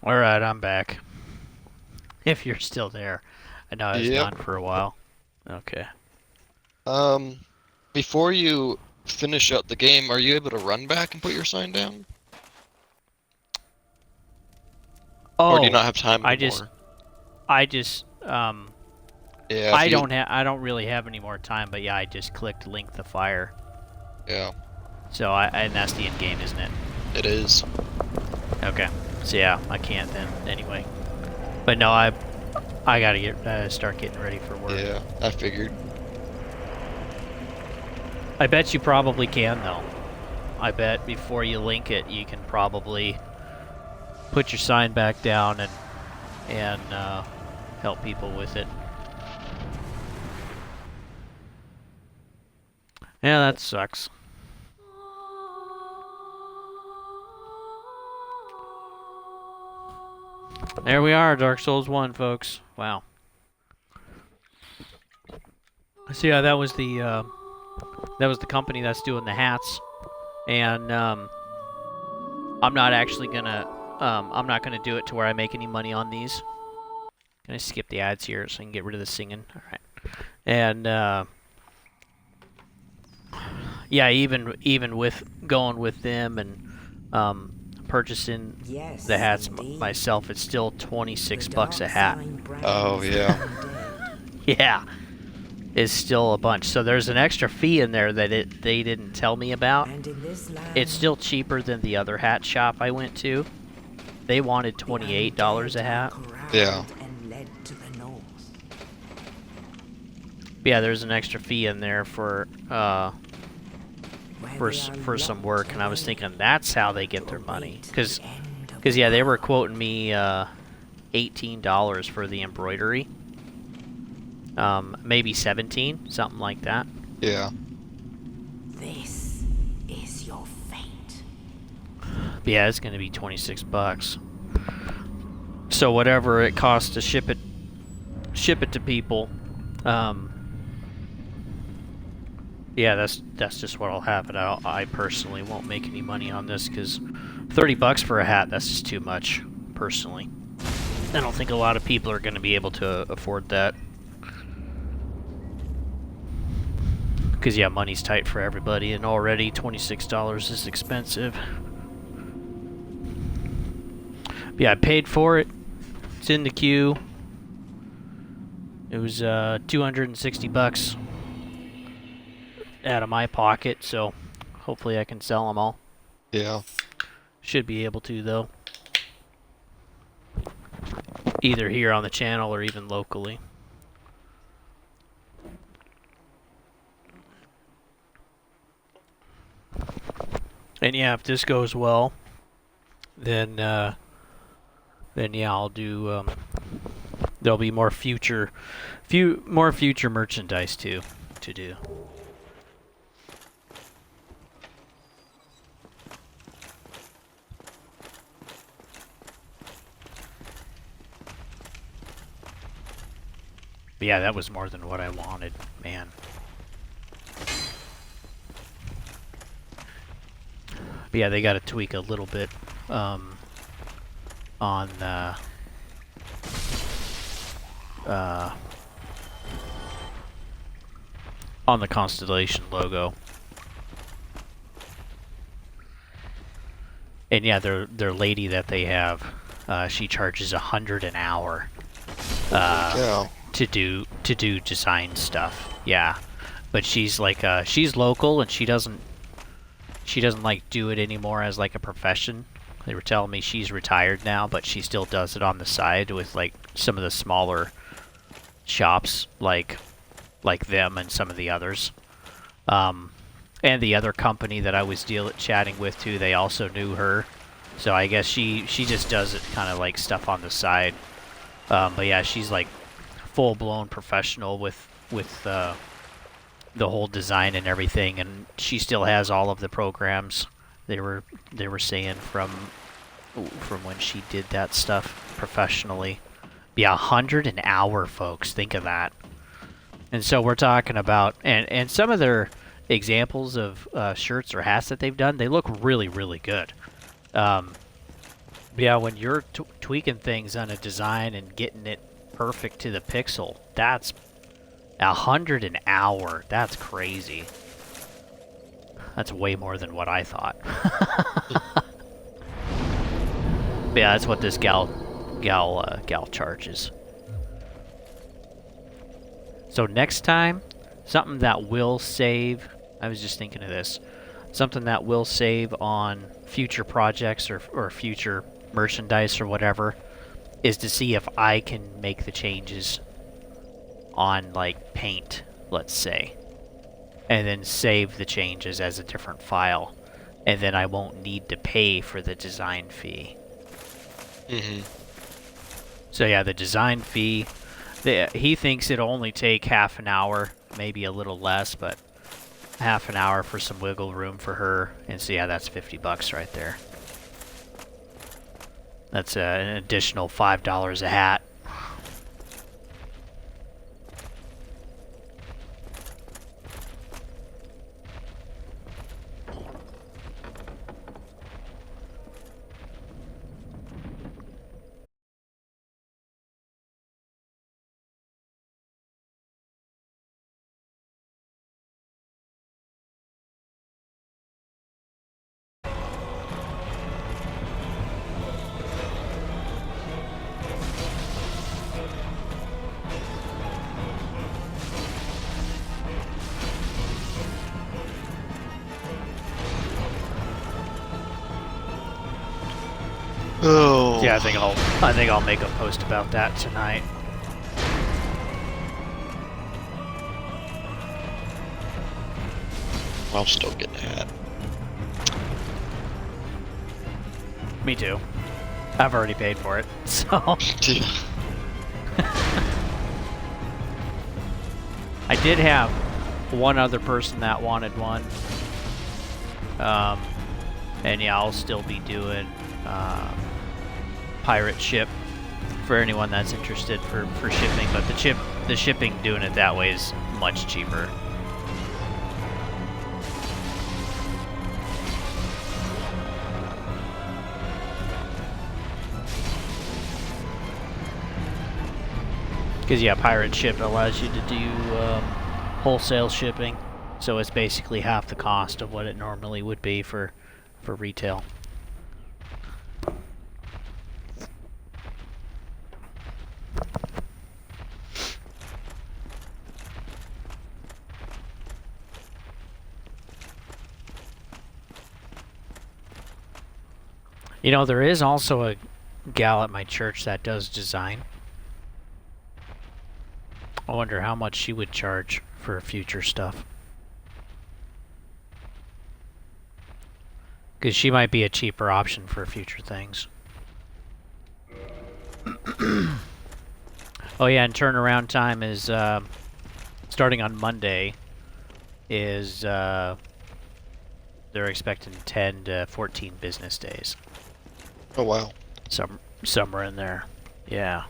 All right, I'm back. If you're still there. I know I was Yep. gone for a while. Okay. Before you finish up the game, are you able to run back and put your sign down? Or do you Oh, not have time I anymore? just Yeah, I if you, I don't really have any more time, but yeah, I just clicked link the fire. yeah, So and that's the end game, isn't it? it is. Okay. So yeah, I can't then anyway. But no, I gotta start getting ready for work. Yeah, I figured. I bet you probably can though. I bet before you link it, you can probably put your sign back down and help people with it. Yeah, that sucks. There we are, Dark Souls 1, folks. Wow. So yeah, that was the company that's doing the hats, and I'm not actually gonna I'm not gonna do it to where I make any money on these. Can I skip the ads here so I can get rid of the singing? All right. And yeah, even with going with them and purchasing the hats myself, it's still $26 a hat. Oh, yeah. Yeah, it's still a bunch. So there's an extra fee in there that they didn't tell me about. It's still cheaper than the other hat shop I went to. They wanted $28 a hat. Yeah. Yeah, there's an extra fee in there for some work, and I was thinking that's how they get their money. Cause yeah, they were quoting me $18 for the embroidery. Maybe 17, something like that. Yeah. This is your fate. But yeah, it's gonna be $26. So whatever it costs to ship it to people, yeah, that's just what I'll have it. I personally won't make any money on this because $30 for a hat, that's just too much. Personally, I don't think a lot of people are going to be able to afford that. Because yeah, money's tight for everybody, and already $26 is expensive. But yeah, I paid for it. It's in the queue. It was $260 out of my pocket, so hopefully I can sell them all. Yeah. Should be able to, though. Either here on the channel or even locally. And yeah, if this goes well, then yeah, I'll do. There'll be more future merchandise too to do. But yeah, that was more than what I wanted, man. But yeah, they got to tweak a little bit on the Constellation logo. And yeah, their lady that they have, she charges $100 an hour Yeah. to do design stuff. Yeah, but she's like she's local and she doesn't like do it anymore as like a profession. They were telling me she's retired now, but she still does it on the side with like some of the smaller shops like them and some of the others. And the other company that I was chatting with too, they also knew her. So I guess she just does it kind of like stuff on the side. But yeah, she's like full-blown professional with the whole design and everything, and she still has all of the programs. They were saying from when she did that stuff professionally. Yeah, $100 an hour, folks. Think of that. And so we're talking about, and some of their examples of shirts or hats that they've done, they look really, really good. Yeah, when you're tweaking things on a design and getting it perfect to the pixel, that's 100 an hour. That's crazy. That's way more than what I thought. Yeah, that's what this gal charges. So next time, something that will save. I was just thinking of this. Something that will save on future projects or future merchandise or whatever is to see if I can make the changes on like paint, let's say, and then save the changes as a different file, and then I won't need to pay for the design fee. So yeah, the design fee, he thinks it'll only take half an hour, maybe a little less, but half an hour for some wiggle room for her. And so yeah, that's $50 right there. That's an additional $5 a hat. Oh. Yeah, I think I'll make a post about that tonight. I'm still getting a hat. Me too. I've already paid for it, so. I did have one other person that wanted one. And yeah, I'll still be doing pirate ship for anyone that's interested for shipping, but the shipping doing it that way is much cheaper. Because yeah, pirate ship allows you to do wholesale shipping, so it's basically half the cost of what it normally would be for retail. You know, there is also a gal at my church that does design. I wonder how much she would charge for future stuff. Because she might be a cheaper option for future things. Oh yeah, and turnaround time is starting on Monday. Is they're expecting 10 to 14 business days. Oh wow. Somewhere in there. Yeah.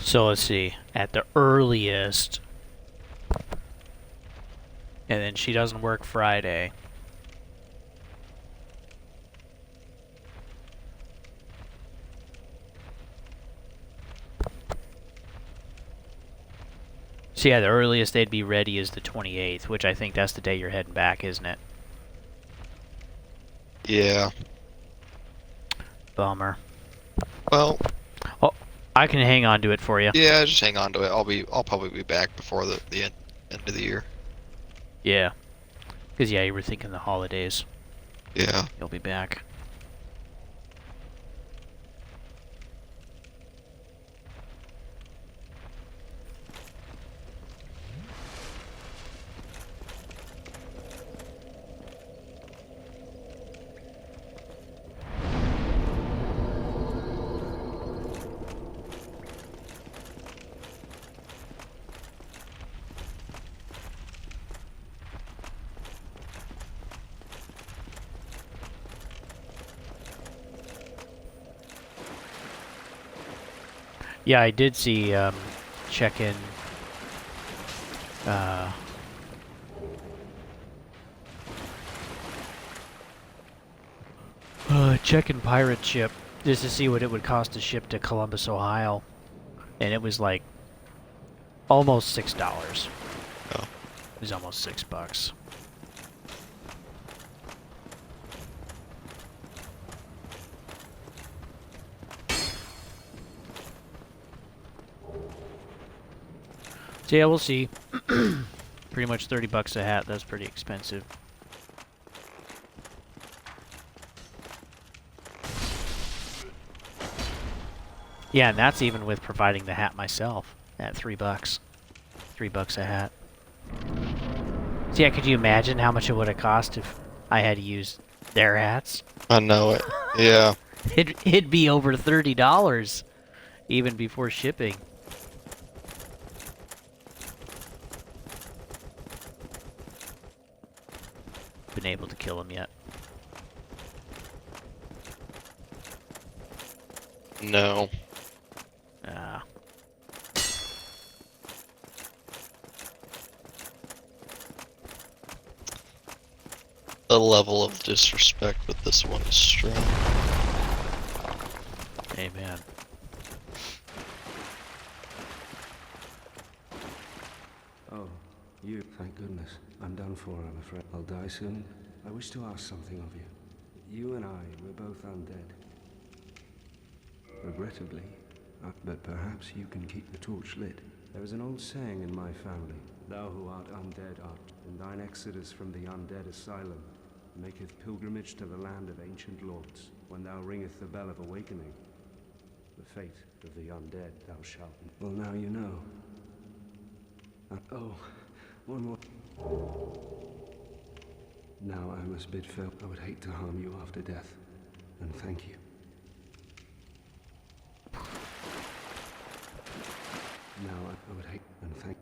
So let's see. At the earliest. And then she doesn't work Friday. So yeah, the earliest they'd be ready is the 28th, which I think that's the day you're heading back, isn't it? Yeah. Bummer. Well. Oh, I can hang on to it for you. Yeah, just hang on to it. I'll probably be back before the end of the year. Yeah. Because yeah, you were thinking the holidays. Yeah. You'll be back. Yeah, I did see check-in Checking pirate ship just to see what it would cost to ship to Columbus, Ohio, and it was like almost $6. Oh. It was almost $6. So yeah, we'll see. Pretty much $30 a hat. That's pretty expensive. Yeah, and that's even with providing the hat myself at $3. $3 a hat. So yeah, could you imagine how much it would have cost if I had to use their hats? I know it. Yeah. It'd be over $30 even before shipping. Been able to kill him yet? No. Ah. The level of disrespect with this one is strong. Amen. Oh, you, thank goodness. I'm done for, I'm afraid. I'll die soon. I wish to ask something of you. You and I, we're both undead. Regrettably, but perhaps you can keep the torch lit. There is an old saying in my family, thou who art undead art, and thine exodus from the undead asylum maketh pilgrimage to the land of ancient lords. When thou ringeth the bell of awakening, the fate of the undead thou shalt. Well, now you know. Oh, one more. Now I must bid farewell. I would hate to harm you after death, and thank you. Now I would hate and thank.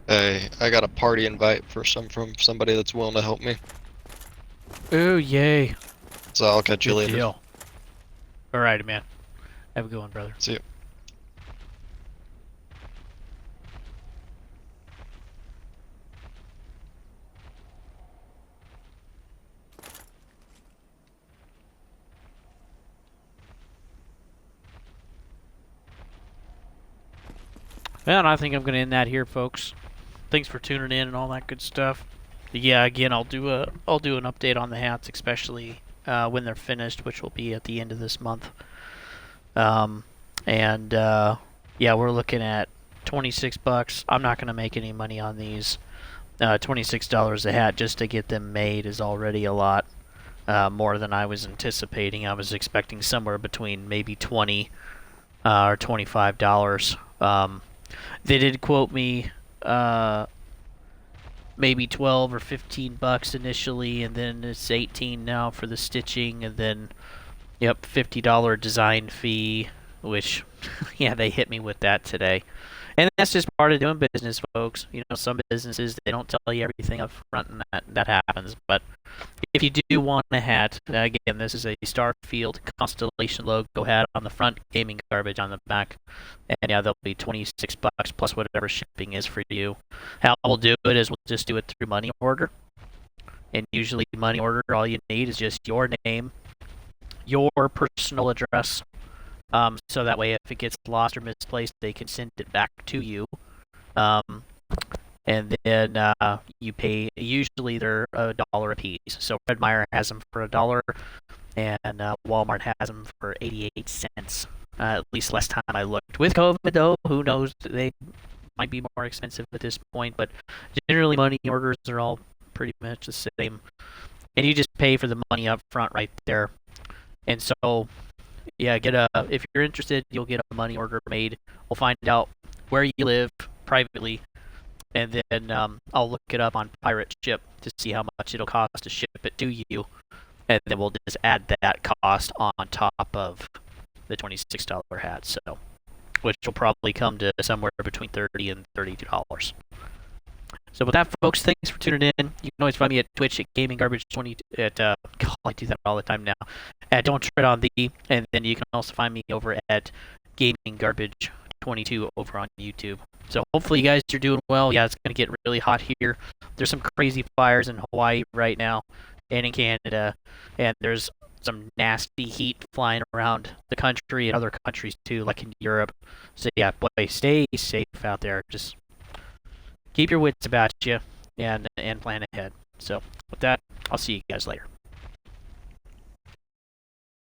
Hey, I got a party invite from somebody that's willing to help me. Oh, yay. So I'll catch you Good later. deal. Alrighty, man. Have a good one, brother. See you. Well, and I think I'm going to end that here, folks. Thanks for tuning in and all that good stuff. Yeah, again, I'll do an update on the hats, especially when they're finished, which will be at the end of this month. Yeah, we're looking at $26. I'm not going to make any money on these. $26 a hat just to get them made is already a lot more than I was anticipating. I was expecting somewhere between maybe $20 or $25. They did quote me maybe 12 or 15 bucks initially, and then it's 18 now for the stitching, and then yep, $50 design fee, which yeah, they hit me with that today. And that's just part of doing business, folks. You know, some businesses, they don't tell you everything up front, and that happens. But if you do want a hat, again, this is a Starfield Constellation logo hat on the front, Gaming Garbage on the back. And yeah, they'll be $26 plus whatever shipping is for you. How we'll do it is we'll just do it through money order. And usually money order, all you need is just your name, your personal address, so that way if it gets lost or misplaced, they can send it back to you. And then you pay, usually they're $1 a piece. So Fred Meyer has them for $1, and Walmart has them for 88 cents. At least last time I looked. With COVID, though, who knows? They might be more expensive at this point, but generally money orders are all pretty much the same. And you just pay for the money up front right there. And so, yeah, if you're interested, you'll get a money order made. We'll find out where you live privately, and then I'll look it up on Pirate Ship to see how much it'll cost to ship it to you, and then we'll just add that cost on top of the $26 hat, so which will probably come to somewhere between $30 and $32. So with that, folks, thanks for tuning in. You can always find me at Twitch at GamingGarbage20 at I do that all the time now, at Don't Tread on Thee, and then you can also find me over at GamingGarbage22 over on YouTube. So hopefully you guys are doing well. Yeah, it's going to get really hot here. There's some crazy fires in Hawaii right now and in Canada, and there's some nasty heat flying around the country and other countries too, like in Europe. So yeah, boy, stay safe out there. Just keep your wits about you and plan ahead. So with that, I'll see you guys later.